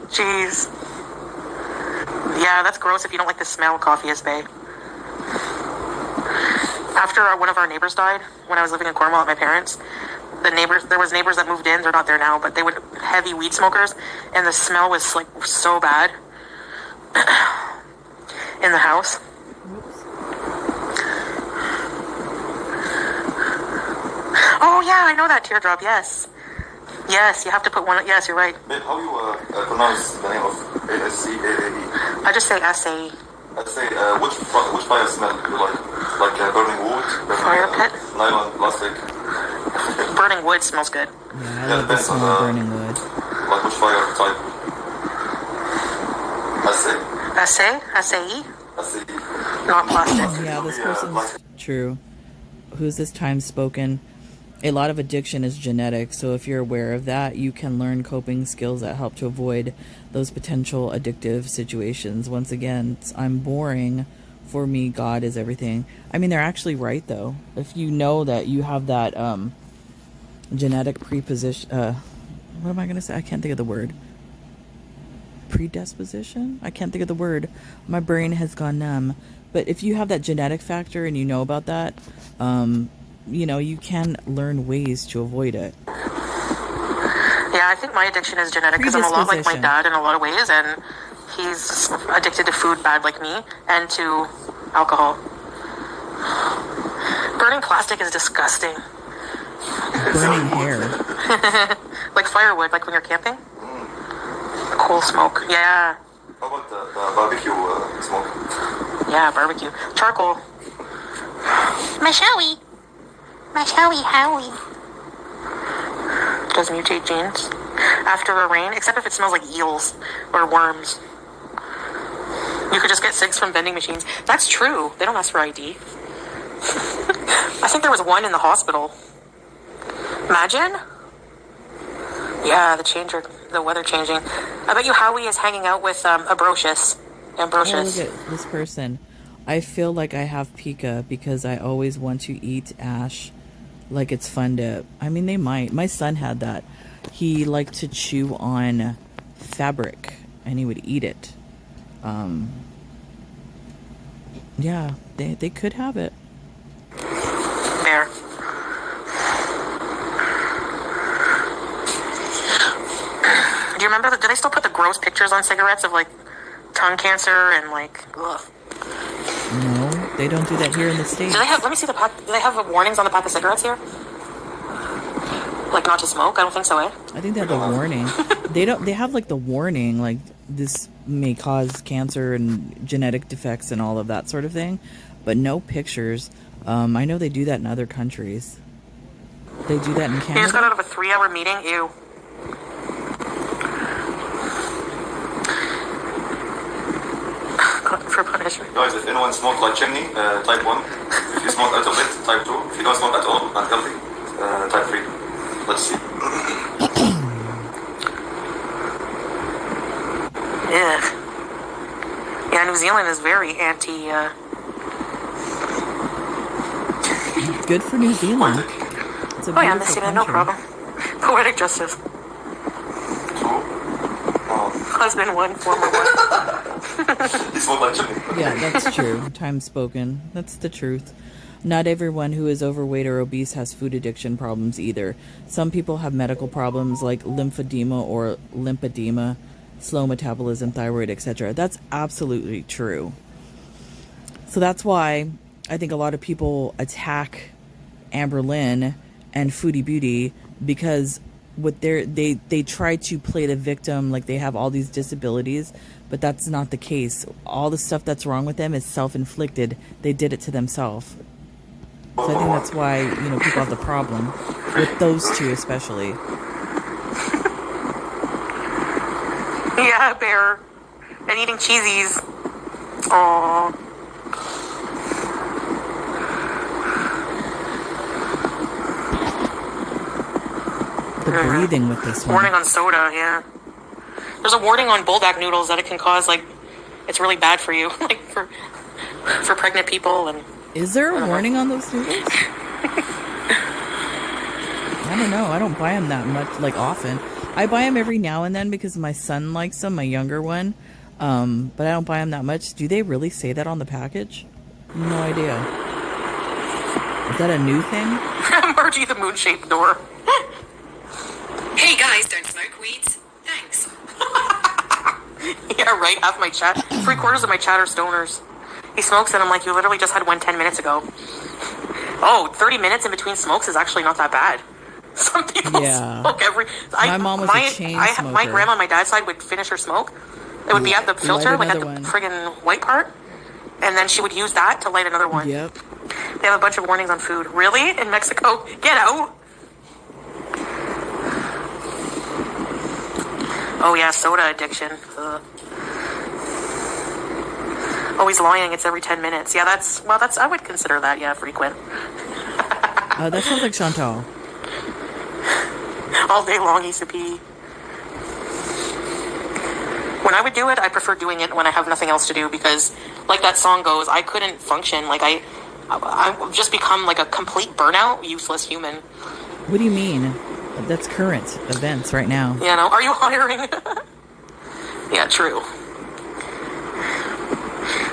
Jeez. Yeah, that's gross if you don't like the smell of coffee is bae. After one of our neighbors died, when I was living in Cornwall with my parents, there was neighbors that moved in, they're not there now, but they were heavy weed smokers, and the smell was like so bad in the house. Oh yeah, I know that teardrop, yes. Yes, you have to put one. Yes, you're right. Babe, how you pronounce the name of ASCAAE? I just say SAE. Which fire smell you like? Like burning wood? Fire pit? Nylon, plastic? Burning wood smells good. Yeah, I love the smell of burning wood. Like which fire type? SAE? Not plastic. Yeah, this person's true. Who's this time spoken? A lot of addiction is genetic, so if you're aware of that, you can learn coping skills that help to avoid those potential addictive situations. Once again, I'm boring. For me, God is everything. I mean, they're actually right, though. If you know that you have that genetic preposition... what am I going to say? I can't think of the word. Predisposition? I can't think of the word. My brain has gone numb. But if you have that genetic factor and you know about that... you can learn ways to avoid it. Yeah, I think my addiction is genetic because I'm a lot like my dad in a lot of ways, and he's addicted to food bad like me and to alcohol. Burning plastic is disgusting. Burning hair. Like firewood, like when you're camping. Coal smoke. Yeah. How about the barbecue smoke? Yeah, barbecue. Charcoal. Mashawi. Mashawi Howie. Does mutate genes after a rain, except if it smells like eels or worms. You could just get cigs from vending machines. That's true. They don't ask for ID. I think there was one in the hospital. Imagine. Yeah, the weather changing. I bet you Howie is hanging out with Ambrosius. Oh, look at this person. I feel like I have pica because I always want to eat ash like it's fun to... I mean, they might. My son had that. He liked to chew on fabric and he would eat it. Yeah, they could have it. There. Do you remember? Do they still put the gross pictures on cigarettes of like tongue cancer and like? Ugh. No, they don't do that here in the States. Do they have? Let me see the pack. Do they have warnings on the pack of cigarettes here? Like not to smoke? I don't think so. Eh? I think they have the warning. They don't. They have like the warning, like this may cause cancer and genetic defects and all of that sort of thing, but no pictures. I know they do that in other countries. They do that in Canada. He just got out of a 3-hour meeting. Ew. For punishment. Guys, if anyone smokes like chimney, type 1. If you smoke out of it, type 2. If you don't smoke at all, unhealthy, type 3. Let's see. Yeah. Yeah, New Zealand is very anti... Good for New Zealand. It's a Oh yeah, New Zealand, no country. problem. Poetic justice. Husband 1, former 1. He smoked like chimney. Yeah, that's true. Time spoken. That's the truth. Not everyone who is overweight or obese has food addiction problems either. Some people have medical problems like lymphedema or lymphedema, slow metabolism, thyroid, etc. That's absolutely true. So that's why I think a lot of people attack Amber Lynn and Foodie Beauty, because what they try to play the victim like they have all these disabilities, but that's not the case. All the stuff that's wrong with them is self-inflicted. They did it to themselves. So I think that's why, people have the problem with those two especially. Yeah, bear. And eating cheesies. Aww. The breathing with this one. Warning on soda, yeah. There's a warning on bulldog noodles that it can cause, it's really bad for you, like for pregnant people. And is there a warning on those noodles? I don't know. I don't buy them that much, often. I buy them every now and then because my son likes them, my younger one. But I don't buy them that much. Do they really say that on the package? No idea. Is that a new thing? Margie the moon-shaped door. Hey guys, don't smoke weeds. Thanks. Yeah, right. Half my chat, 3/4 of my chat are stoners. He smokes and I'm like, you literally just had one 10 minutes ago. Oh, 30 minutes in between smokes is actually not that bad. Some people smoke My mom was a chain smoker. My grandma on my dad's side would finish her smoke. It would be at the filter, at the friggin' white part. And then she would use that to light another one. Yep. They have a bunch of warnings on food. Really? In Mexico? Get out! Oh yeah, soda addiction. Ugh. Oh, he's lying. It's every 10 minutes. Yeah, I would consider that, frequent. That sounds like Chantal. All day long, he's a pee. When I would do it, I prefer doing it when I have nothing else to do because, like that song goes, I couldn't function. I've just become like a complete burnout, useless human. What do you mean? That's current events right now. Are you hiring? Yeah, true.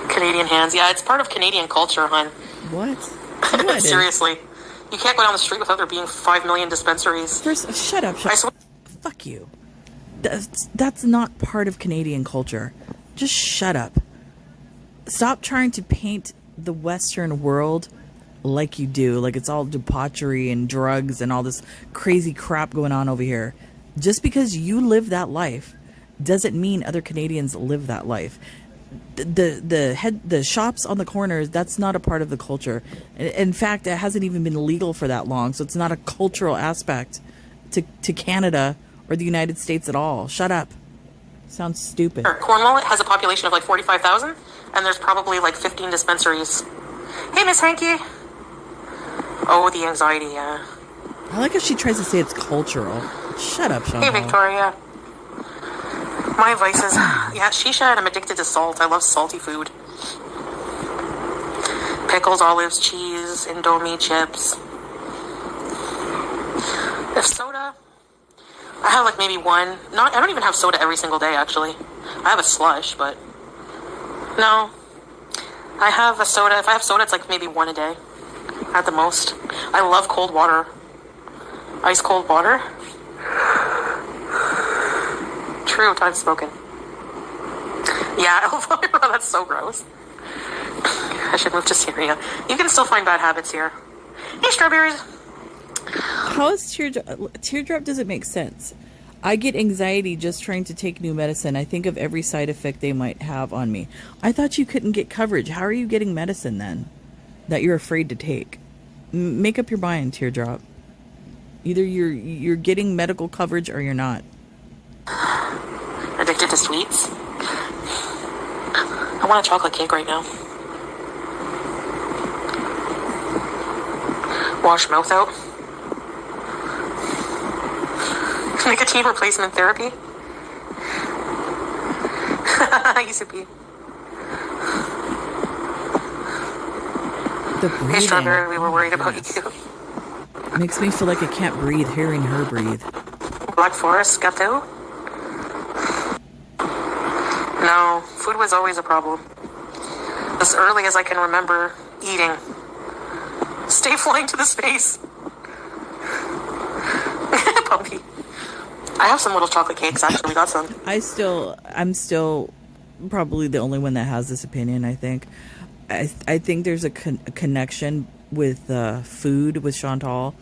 Canadian hands. Yeah, it's part of Canadian culture, hon. What? Seriously. You can't go down the street without there being 5 million dispensaries. Shut up. Fuck you. That's not part of Canadian culture. Just shut up. Stop trying to paint the Western world like you do. Like it's all debauchery and drugs and all this crazy crap going on over here. Just because you live that life doesn't mean other Canadians live that life. The shops on the corners, that's not a part of the culture. In fact, it hasn't even been legal for that long, so it's not a cultural aspect to Canada or the United States at all. Shut up. Sounds stupid. Cornwall has a population of like 45,000, and there's probably like 15 dispensaries. Hey, Miss Hanky. Oh, the anxiety, yeah. I like how she tries to say it's cultural. Shut up, Sean. Hey, Victoria. My vices. Yeah, shisha, and I'm addicted to salt. I love salty food. Pickles, olives, cheese, Indomie, chips. If soda, I have like maybe one. I don't even have soda every single day, actually. I have a slush, but no. I have a soda. If I have soda, it's like maybe one a day at the most. I love cold water. Ice cold water. True, time spoken. Yeah, that's so gross. I should move to Syria. You can still find bad habits here. Hey, strawberries. How is teardrop? Teardrop doesn't make sense. I get anxiety just trying to take new medicine. I think of every side effect they might have on me. I thought you couldn't get coverage. How are you getting medicine then that you're afraid to take? Make up your mind, teardrop. Either you're getting medical coverage or you're not. Addicted to sweets? I want a chocolate cake right now. Wash mouth out. Nicotine replacement therapy. Used to be. The breathing. Hey, Strawberry, we were worried about you. Makes me feel like I can't breathe hearing her breathe. Black Forest gâteau? No, food was always a problem. As early as I can remember eating. Stay flying to the space. Puppy. I have some little chocolate cakes, actually. We got some. I'm still probably the only one that has this opinion, I think. I think there's a connection with food with Chantal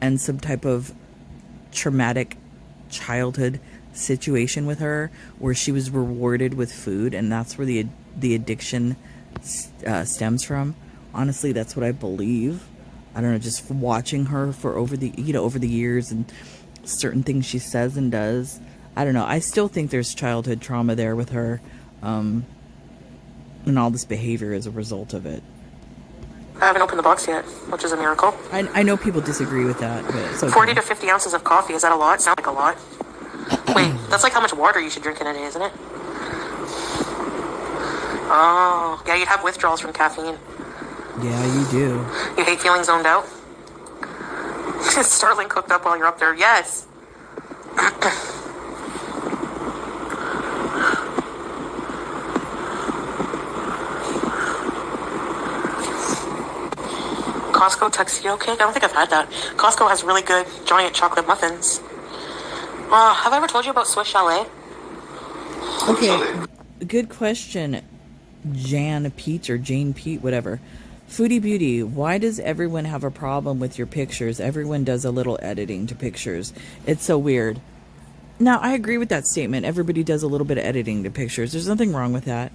and some type of traumatic childhood situation with her where she was rewarded with food, and that's where the addiction stems from. Honestly, that's what I believe. I don't know, just watching her for over the years and certain things she says and does. I don't know. I still think there's childhood trauma there with her, and all this behavior as a result of it. I haven't opened the box yet, which is a miracle. I know people disagree with that, but it's okay. 40 to 50 ounces of coffee, is that a lot? Sounds like a lot. Wait, that's like how much water you should drink in a day, isn't it? Oh, yeah, you'd have withdrawals from caffeine. Yeah, you do. You hate feeling zoned out? Is Starling cooked up while you're up there? Yes. Costco tuxedo cake? I don't think I've had that. Costco has really good giant chocolate muffins. Have I ever told you about Swiss Chalet? Okay, good question, Jane Pete, whatever. Foodie Beauty, why does everyone have a problem with your pictures? Everyone does a little editing to pictures. It's so weird. Now, I agree with that statement. Everybody does a little bit of editing to pictures. There's nothing wrong with that.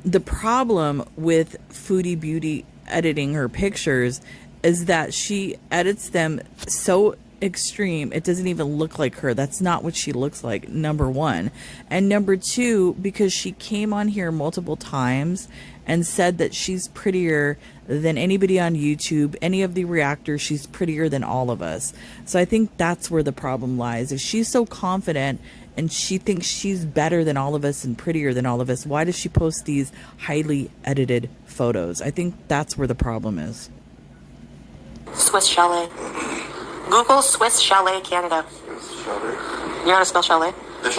The problem with Foodie Beauty editing her pictures is that she edits them so extreme it doesn't even look like her. That's not what she looks like, number one. And number two, because she came on here multiple times and said that she's prettier than anybody on YouTube, any of the reactors, she's prettier than all of us. So I think that's where the problem lies. If she's so confident and she thinks she's better than all of us and prettier than all of us, why does she post these highly edited photos? I think that's where the problem is. Swiss Chalet. Google Swiss Chalet Canada. Swiss Chalet. You know how to spell chalet? They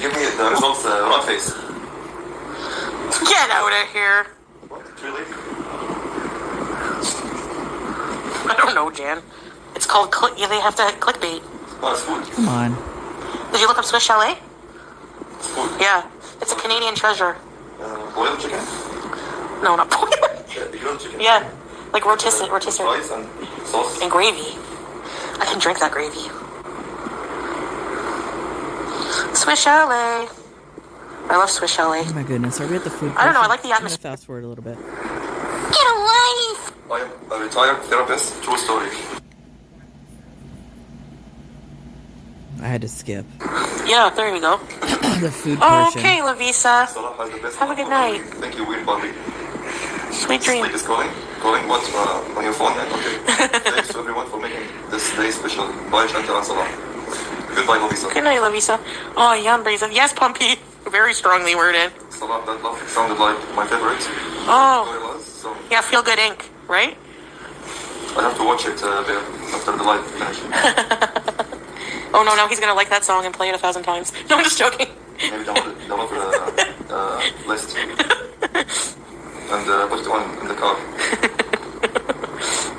give me the results wrong face. Get out of here. What? Really? I don't know, Jan. It's called they have to clickbait. Oh, it's food. Come on. Did you look up Swiss Chalet? It's food. Yeah. It's a Canadian treasure. Boiled chicken? No, not boiled. The grilled chicken. Yeah. Like rotisserie. Rice and sauce. And gravy. I can drink that gravy. Swiss Chalet. I love Swiss chalet. Oh my goodness, are we at the food? I don't know, I portion? like the I'm gonna atmosphere. fast forward a little bit. Get a life! I am a retired therapist. True story. I had to skip Yeah, there you go. the food portion. Okay, Lavisa. Salah has the best. Have a good night. Thank you, Will Bobby. Sweet dreams. Sleep is calling. Calling what? On your phone? Yeah? Okay. Thanks to everyone for making this day special. Bye, Shanta and Salah. Goodbye, Lavisa. Good night, Lavisa. Oh, yum, Breeza. Yes, Pumpy. Very strongly worded. Salah, that laugh sounded like my favorite. Oh, Gorillas, so yeah, Feel Good Inc., right? I have to watch it there after the live finish. Oh, no, now he's going to like that song and play it 1,000 times. No, I'm just joking. Maybe download the list. And put it on in the car.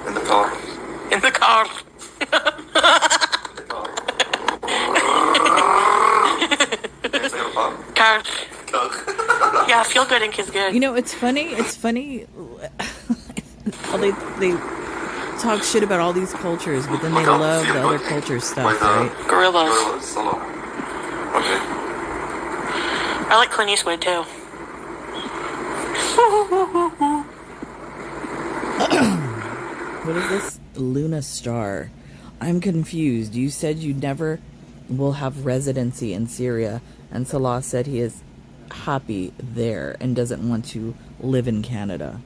In the car. In the car. In the car. Can you say it, car? Car. Car. Yeah, Feel Good Inc. is good. You know, it's funny how they talk shit about all these cultures, but then they love the other culture stuff, right? Gorillas. Gorillas, Salah. Okay. I like Clint Eastwood, too. What is this? Luna Star. I'm confused. You said you never will have residency in Syria, and Salah said he is happy there and doesn't want to live in Canada.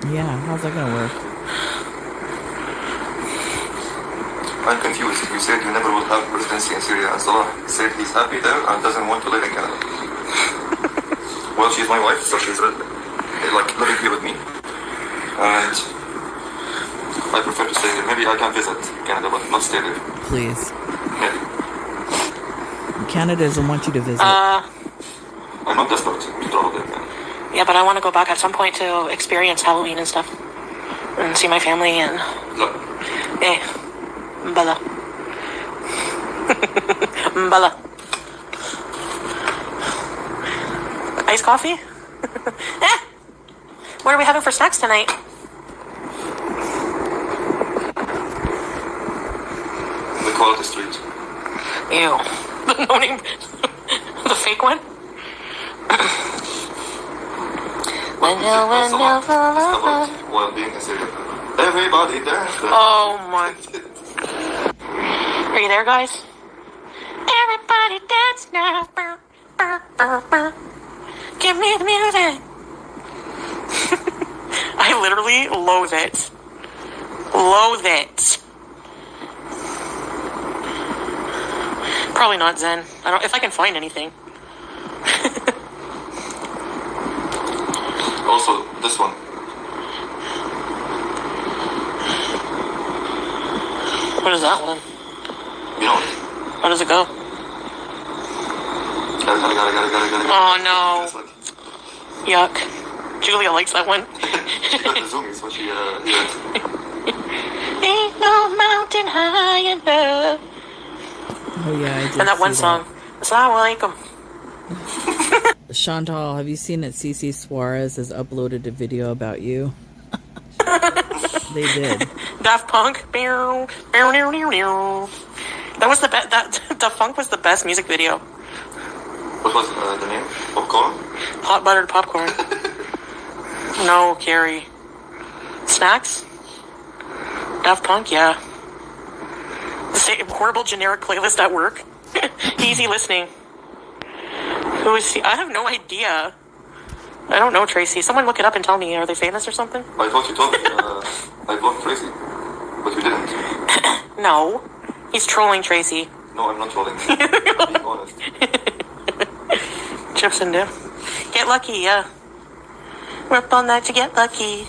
Yeah, how's that gonna work? I'm confused. You said you never will have residency in Syria, and Salah said he's happy there and doesn't want to live in Canada. Well, she's my wife, so she's like living here with me. And I prefer to stay here. Maybe I can visit Canada, but not stay there. Please. Yeah. Canada doesn't want you to visit. I'm not desperate to travel there, man. Yeah, but I want to go back at some point to experience Halloween and stuff. And see my family and... Look, Eh. Mbala. Mbala. Iced coffee? Eh. What are we having for snacks tonight? the quality street. Ew. No name. The fake one? It's about while being a serial. Everybody dance. Oh my. Are you there, guys? Everybody dance now. Burr, burr, burr, burr. Give me the music. I literally loathe it. Loathe it. Probably not Zen. I don't. If I can find anything. Also, this one. What is that one? You know, How does it go? gotta. Oh no. It's like, Yuck. Julia likes that one. she got the zoomies when she hears it. Ain't no mountain high enough. Oh yeah, I did. And that one see song. Assalamu alaikum. Chantal, have you seen that CC Suarez has uploaded a video about you? They did. Daft Punk. That was the best. That Daft Punk was the best music video. What was the name? Popcorn? Hot buttered popcorn. No, Carrie. Snacks? Daft Punk, yeah. The same horrible generic playlist at work. Easy listening. Who is he? I have no idea. I don't know, Tracy. Someone look it up and tell me. Are they famous or something? I thought you told me I blocked Tracy, but you didn't. No. He's trolling Tracy. No, I'm not trolling. Being honest. Chips and dip. Get lucky, yeah. Work all night to get lucky.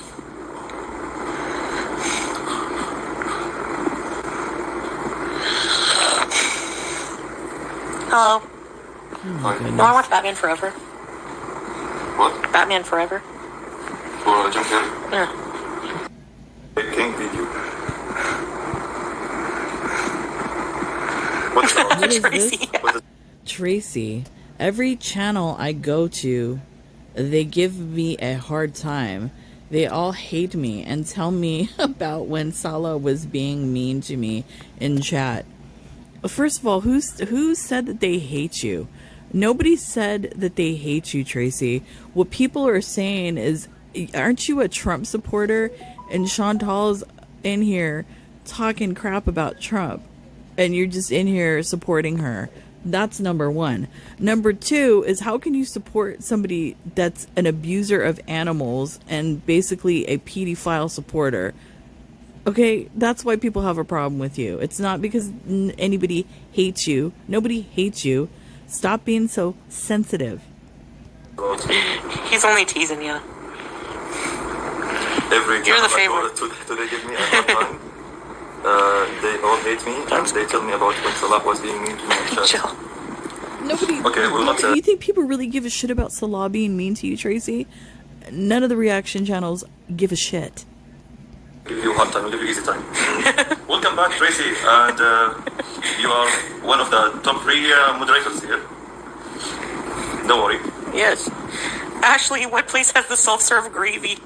Hello. Hi. No, I watch Batman Forever. What? Batman Forever. For Jim Carrey? Yeah. King video. What's What is Tracy. this? Tracy, every channel I go to, they give me a hard time. They all hate me and tell me about when Salah was being mean to me in chat. First of all, who said that they hate you? Nobody said that they hate you, Tracy. What people are saying is, aren't you a Trump supporter? And Chantal's in here talking crap about Trump, and you're just in here supporting her. That's number one. Number two is, how can you support somebody that's an abuser of animals and basically a pedophile supporter? Okay, that's why people have a problem with you. It's not because anybody hates you. Nobody hates you. Stop being so sensitive. He's only teasing you. You're the favorite. They give me a hard time. They all hate me, and they tell me about when Salah was being mean to me. Chill. Nobody. Okay, we'll not say. You think people really give a shit about Salah being mean to you, Tracy? None of the reaction channels give a shit. Give you a hard time. We'll give you easy time. Welcome back, Tracy, and you are one of the top 3 moderators here. Don't worry. Yes. Ashley, what place has the self-serve gravy?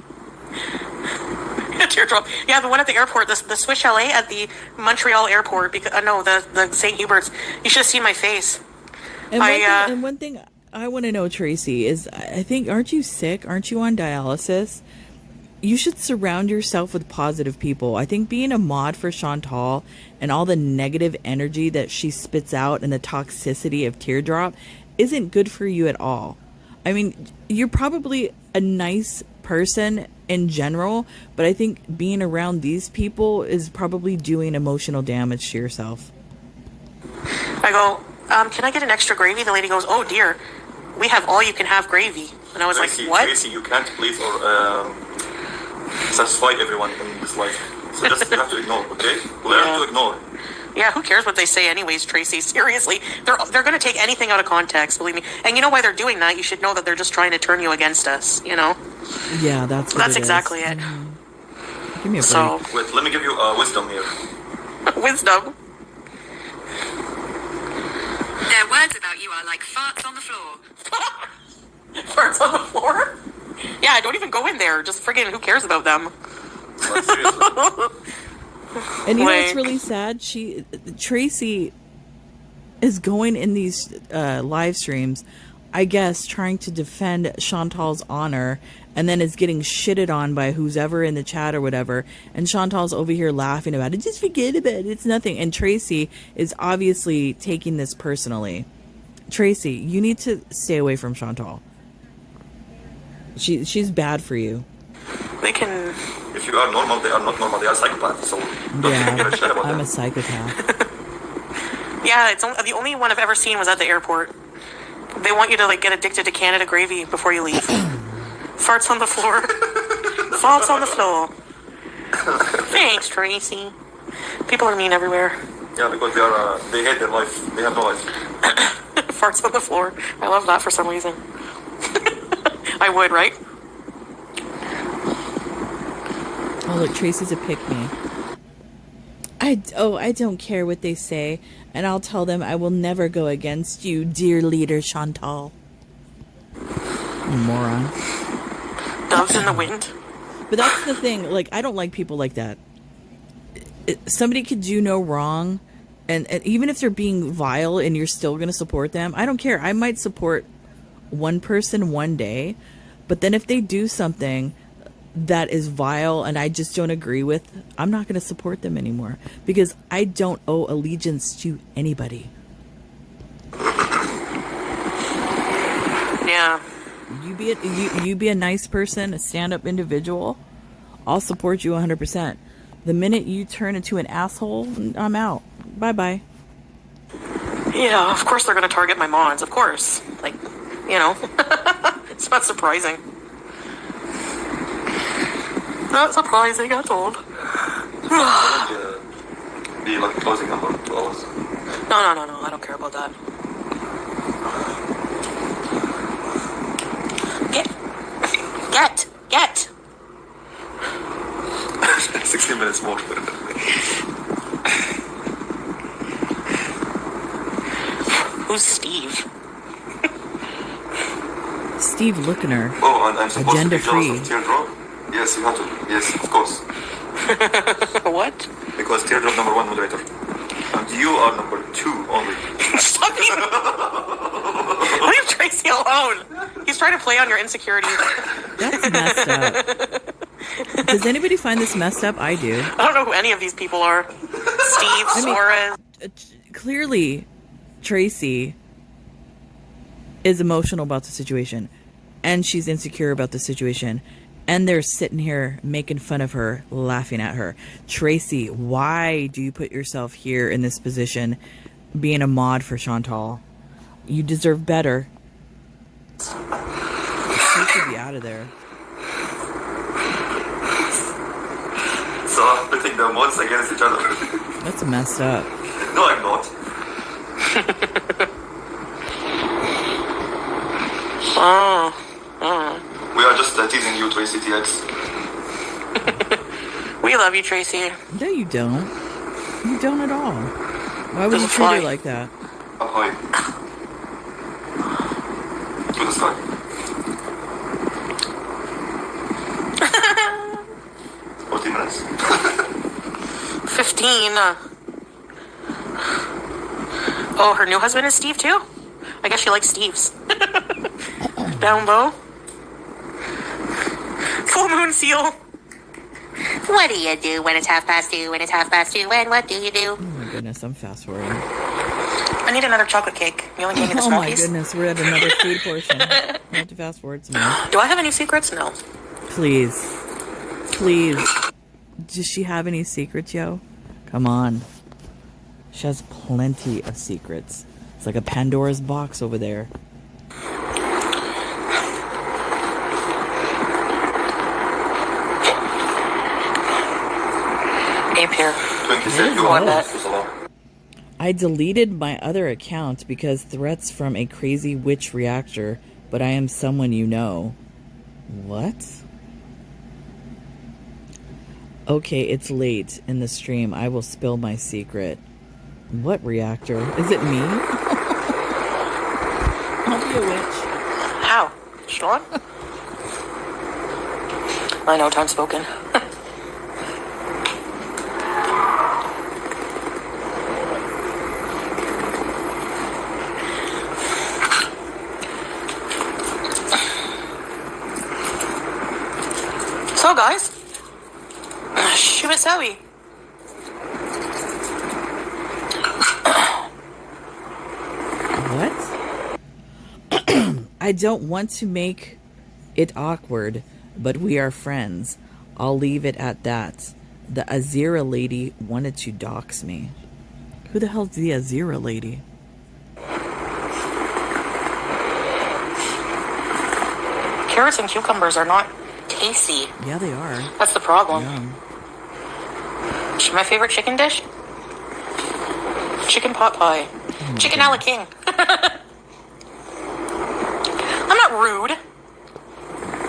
Teardrop. Yeah, the one at the airport, the Swiss Chalet at the Montreal airport. Because no, the St. Hubert's. You should have seen my face. And one thing I want to know, Tracy, is I think, aren't you sick? Aren't you on dialysis? You should surround yourself with positive people. I think being a mod for Chantal and all the negative energy that she spits out and the toxicity of Teardrop isn't good for you at all. I mean, you're probably a nice person in general, but I think being around these people is probably doing emotional damage to yourself. I go, can I get an extra gravy? The lady goes, oh dear, we have all you can have gravy. And I was Tracy, like, what? Tracy, you can't please or satisfy everyone in this life. So just you have to ignore, okay? Learn to ignore. Yeah, who cares what they say anyways, Tracy? Seriously, they're going to take anything out of context, believe me. And you know why they're doing that? You should know that they're just trying to turn you against us, you know? Yeah, that's exactly it. Mm-hmm. Give me a break. So, Wait, let me give you wisdom here. wisdom. Their words about you are like farts on the floor. Farts on the floor? Yeah, don't even go in there. Just friggin' who cares about them? Like, seriously. And you know what's really sad? Tracy is going in these live streams, I guess, trying to defend Chantal's honor, and then is getting shitted on by who's ever in the chat or whatever. And Chantal's over here laughing about it. Just forget about it. It's nothing. And Tracy is obviously taking this personally. Tracy, you need to stay away from Chantal. She's bad for you. They can... If you are normal, they are not normal. They are psychopaths. So don't even give a shit about I'm them. a psychopath. Yeah, it's the only one I've ever seen was at the airport. They want you to like get addicted to Canada gravy before you leave. Farts on the floor. Farts on the floor. Thanks, Tracy. People are mean everywhere. Yeah, because they hate their life. They have no life. Farts on the floor. I love that for some reason. I would, right? Oh, look, Tracy's a pick-me. I don't care what they say, and I'll tell them I will never go against you, dear leader Chantal. Moron. Doves in the wind. But that's the thing, like, I don't like people like that. Somebody could do no wrong, and even if they're being vile and you're still going to support them, I don't care. I might support one person one day, but then if they do something that is vile and I just don't agree with, I'm not going to support them anymore because I don't owe allegiance to anybody. Yeah. You be a nice person, a stand-up individual, I'll support you 100%. The minute you turn into an asshole, I'm out. Bye-bye. Yeah, of course they're going to target my mods, of course. Like, you know, it's not surprising. Not surprising at all. Be like closing number 2 hours. No, I don't care about that. Get! 16 minutes more. Who's Steve? Steve Lookiner. Oh, and I'm supposed Agenda to be jealous free. of Teardrop? Yes, you have to. Yes, of course. What? Because Teardrop number 1 moderator. And you are number 2 only. Stop being... trying to play on your insecurity. That's messed up. Does anybody find this messed up? I do. I don't know who any of these people are. Steve, Suarez. Clearly, Tracy is emotional about the situation, and she's insecure about the situation, and they're sitting here making fun of her, laughing at her. Tracy, why do you put yourself here in this position, being a mod for Chantal? You deserve better. She should be out of there. So, putting the mods against each other. That's messed up. No, I'm not. We are just teasing you, Tracy TX. We love you, Tracy. No, you don't. You don't at all. Why would you treat her like that? Up high. To the sky. Minutes. 15. Oh, her new husband is Steve too? I guess she likes Steve's. Down low. Full moon seal. What do you do when it's 2:30? When it's 2:30? And what do you do? Oh my goodness, I'm fast forwarding. I need another chocolate cake. You only gave me the small piece. Oh my goodness, we're at another food portion. I have to fast forward some more. Do I have any secrets? No. Please. Please. Does she have any secrets, yo? Come on. She has plenty of secrets. It's like a Pandora's box over there. Ape here. I deleted my other account because threats from a crazy witch reactor, but I am someone you know. What? Okay, it's late in the stream. I will spill my secret. What reactor? Is it me? I'll be a witch. How? Sean? I know, time spoken. So, guys. Zoe. What? I don't want to make it awkward, but we are friends. I'll leave it at that. The Azira lady wanted to dox me. Who the hell's the Azira lady? Carrots and cucumbers are not tasty. Yeah, they are. That's the problem. Yum. My favorite chicken dish? Chicken pot pie. Chicken a la king. I'm not rude.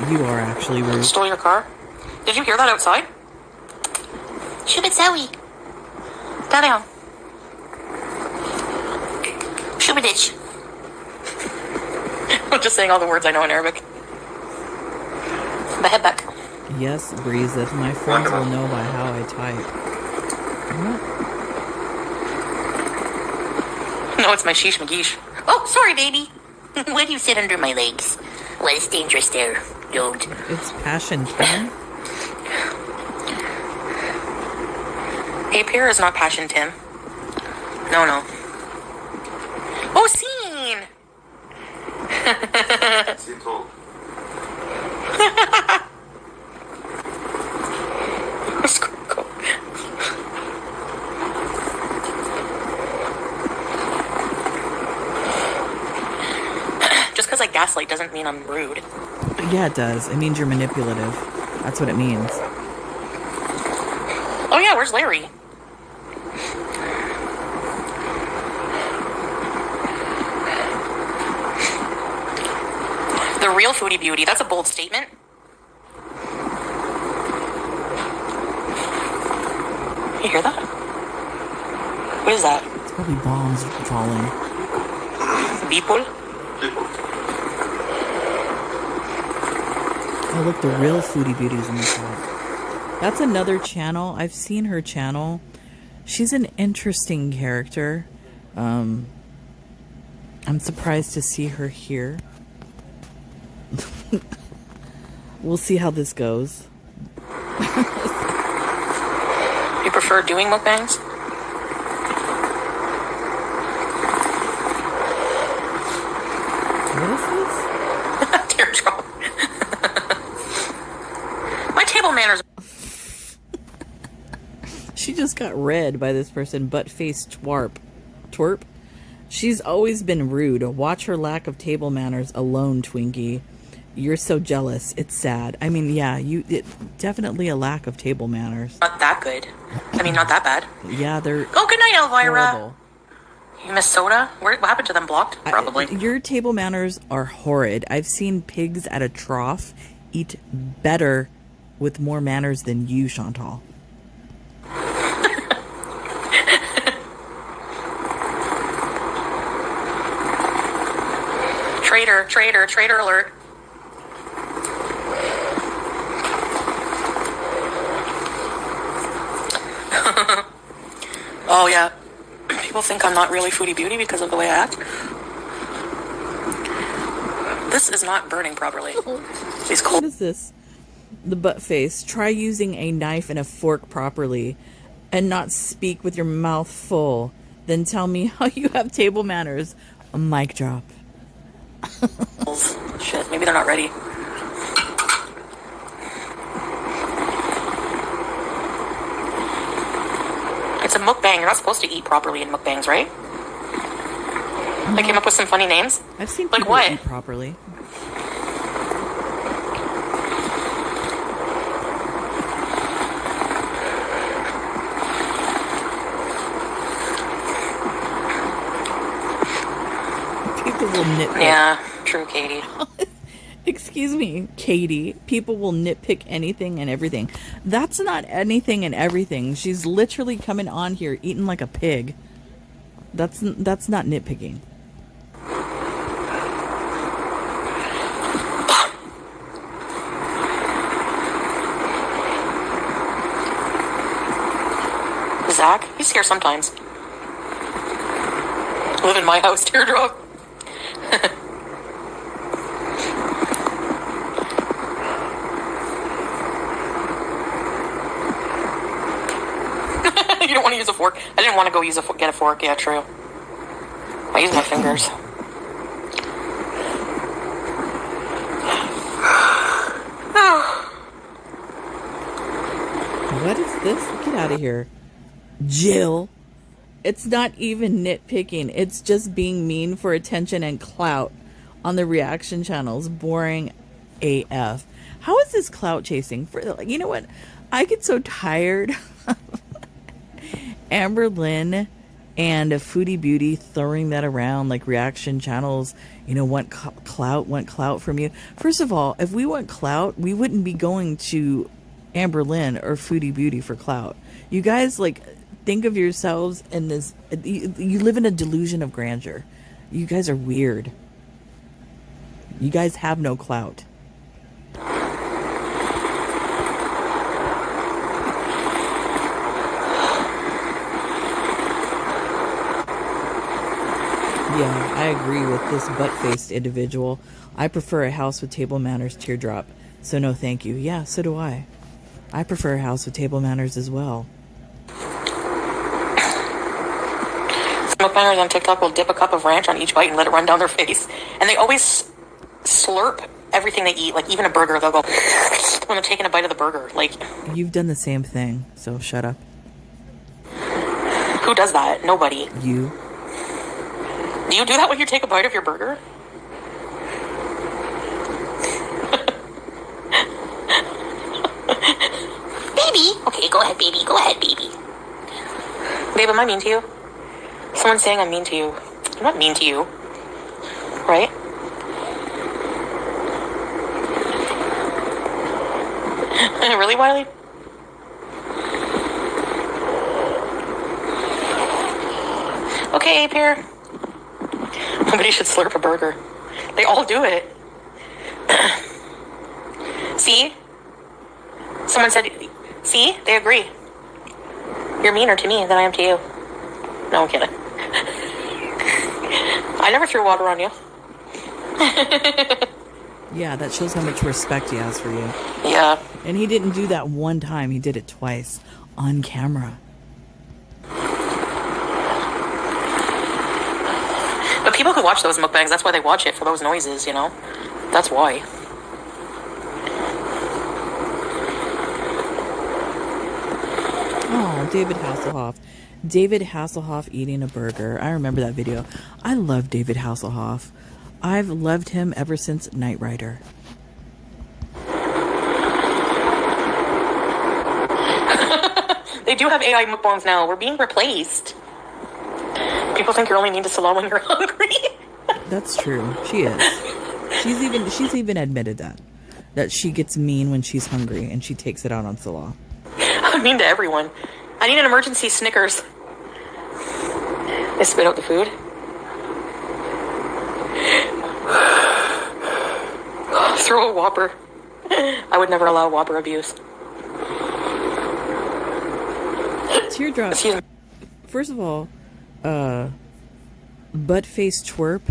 You are actually rude. Stole your car? Did you hear that outside? Shubitsawi. Down. Shubiditch. I'm just saying all the words I know in Arabic. Behebek. Yes, Breeze, my friends will know by how I type. What? No, it's my sheesh McGeesh. Oh, sorry, baby. Why do you sit under my legs? Well, it's dangerous there. Don't. It's passion, Tim. Ape here is not passion, Tim. No. Oh, scene! Scene told. Just because I gaslight doesn't mean I'm rude. Yeah, it does. It means you're manipulative. That's what it means. Oh yeah, where's Larry? The real Foodie Beauty. That's a bold statement. You hear that? What is that? It's probably bombs falling. People? Oh, look, the real Foodie Beauty's in the top. That's another channel. I've seen her channel. She's an interesting character. I'm surprised to see her here. We'll see how this goes. You prefer doing mukbangs? What is this? Teardrop. My table manners. She just got read by this person, butt-faced twerp. She's always been rude. Watch her lack of table manners alone, Twinkie. You're so jealous. It's sad. I mean, yeah, definitely a lack of table manners. Not that good. I mean, not that bad. Yeah, they're Oh, good night, Elvira. horrible. You miss soda? What happened to them? Blocked? Probably. Your table manners are horrid. I've seen pigs at a trough eat better with more manners than you, Chantal. Traitor alert. Oh, yeah. People think I'm not really Foodie Beauty because of the way I act. This is not burning properly. These What cold. is this? The butt face. Try using a knife and a fork properly and not speak with your mouth full. Then tell me how you have table manners. A mic drop. Shit, maybe they're not ready. It's a mukbang. You're not supposed to eat properly in mukbangs, right? I came up with some funny names. I've seen Like people what? eat properly. People will nitpick. Yeah, true, Katie. Excuse me, Katie. People will nitpick anything and everything. That's not anything and everything. She's literally coming on here eating like a pig. That's not nitpicking. Zach, he's here sometimes. Live in my house, teardrop. You don't want to use a fork? I didn't want to go get a fork. Yeah, true. I use my fingers. What is this? Get out of here. Jill. It's not even nitpicking. It's just being mean for attention and clout on the reaction channels. Boring AF. How is this clout chasing? You know what? I get so tired. Amber Lynn and Foodie Beauty throwing that around like reaction channels, want clout from you. First of all, if we want clout, we wouldn't be going to Amber Lynn or Foodie Beauty for clout. You guys think of yourselves in this, you live in a delusion of grandeur. You guys are weird. You guys have no clout. Yeah, I agree with this butt-faced individual. I prefer a house with table manners, teardrop. So no thank you. Yeah, so do I. I prefer a house with table manners as well. Mukbangers on TikTok will dip a cup of ranch on each bite and let it run down their face. And they always slurp everything they eat. Like even a burger, they'll go when they're taking a bite of the burger. Like, You've done the same thing, so shut up. who does that? Nobody. You. Do you do that when you take a bite of your burger? Baby! Okay, go ahead, baby. Go ahead, baby. Babe, am I mean to you? Someone's saying I'm mean to you. I'm not mean to you. Right? Really, Wiley? Okay, Ape here. Nobody should slurp a burger. They all do it. See? Someone said, see? They agree. You're meaner to me than I am to you. No, I'm kidding. I never threw water on you. Yeah, that shows how much respect he has for you. Yeah. And he didn't do that one time. He did it twice on camera. But people who watch those mukbangs, that's why they watch it, for those noises, you know? That's why. Oh, David Hasselhoff. David Hasselhoff eating a burger. I remember that video. I love David Hasselhoff. I've loved him ever since Knight Rider. They do have AI mukbangs now. We're being replaced. People think you only need to salon when you're hungry. That's true. She is. She's even admitted that she gets mean when she's hungry and she takes it out on Salah. I'm mean to everyone. I need an emergency Snickers. They spit out the food. Throw a Whopper. I would never allow Whopper abuse. Teardrop. Excuse me. First of all, butt face twerp.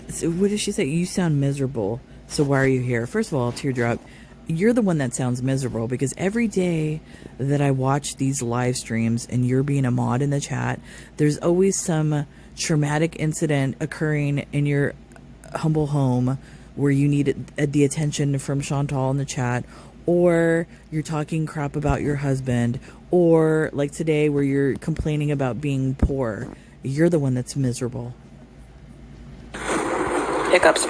So what did she say? You sound miserable. So why are you here? First of all, Teardrop, you're the one that sounds miserable, because every day that I watch these live streams and you're being a mod in the chat, there's always some traumatic incident occurring in your humble home where you need the attention from Chantal in the chat, or you're talking crap about your husband, or like today where you're complaining about being poor. You're the one that's miserable. Hiccups.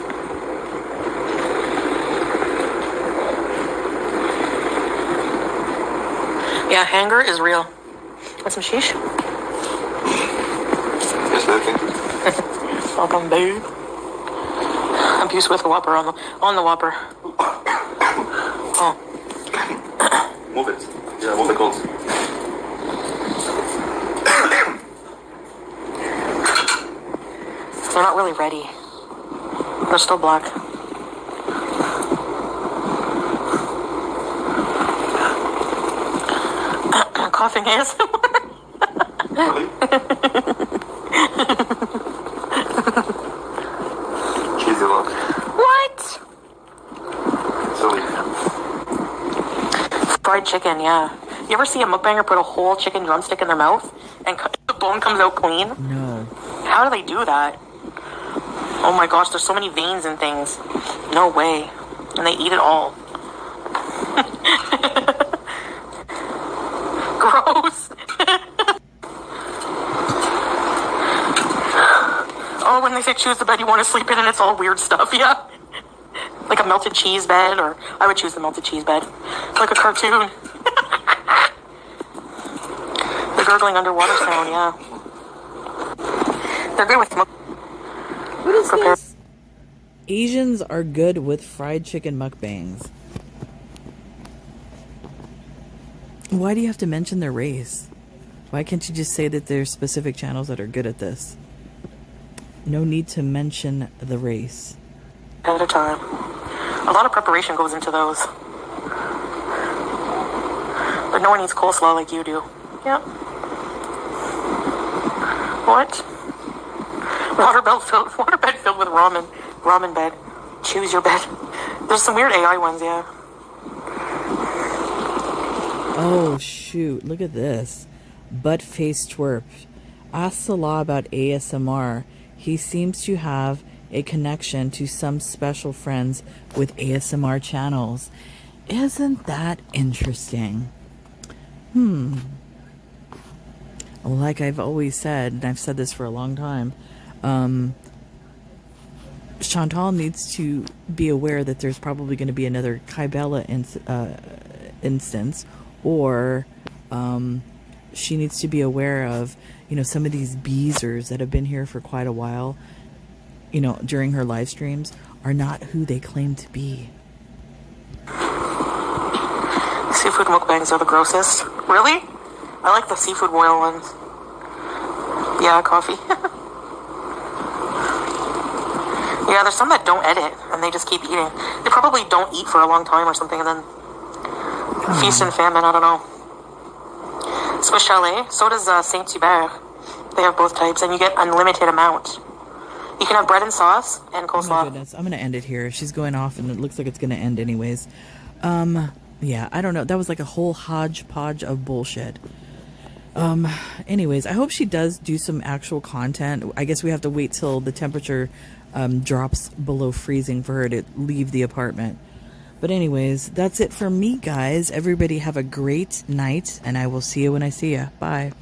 Yeah, hanger is real. Want some sheesh? Yes, okay. Welcome, babe. Abuse with the Whopper on the Whopper. Oh. Move it. Yeah, move the coals. They're not really ready. They're still black. Coughing ASMR. Really? Cheesy look. What? Silly. Fried chicken, yeah. You ever see a mukbanger put a whole chicken drumstick in their mouth and the bone comes out clean? No. How do they do that? Oh my gosh, there's so many veins and things. No way. And they eat it all. Gross. Oh, when they say choose the bed you want to sleep in and it's all weird stuff, yeah. Like a melted cheese bed, or I would choose the melted cheese bed. Like a cartoon. The gurgling underwater sound, yeah. They're good with What is this? Asians are good with fried chicken mukbangs. Why do you have to mention their race? Why can't you just say that there's specific channels that are good at this? No need to mention the race. At a time. A lot of preparation goes into those. But no one eats coleslaw like you do. Yep. What? Waterbed filled with ramen. Ramen bed. Choose your bed. There's some weird AI ones, yeah. Oh, shoot. Look at this. Butt face twerp. Ask Salah about ASMR. He seems to have a connection to some special friends with ASMR channels. Isn't that interesting? Like I've always said, and I've said this for a long time, Chantal needs to be aware that there's probably going to be another Kybella instance, or she needs to be aware of, some of these Beezers that have been here for quite a while, during her live streams, are not who they claim to be. Seafood mukbangs are the grossest. Really? I like the seafood boil ones. Yeah, coffee. Yeah, there's some that don't edit and they just keep eating. They probably don't eat for a long time or something, and then feast and famine, I don't know. Swiss Chalet, so does Saint Hubert. They have both types, and you get unlimited amount. You can have bread and sauce and Oh my coleslaw. goodness, I'm gonna end it here. She's going off, and it looks like it's gonna end anyways. Yeah, I don't know. That was like a whole hodgepodge of bullshit. Anyways, I hope she does do some actual content. I guess we have to wait till the temperature drops below freezing for her to leave the apartment. But anyways, that's it for me, guys. Everybody have a great night, and I will see you when I see you. Bye.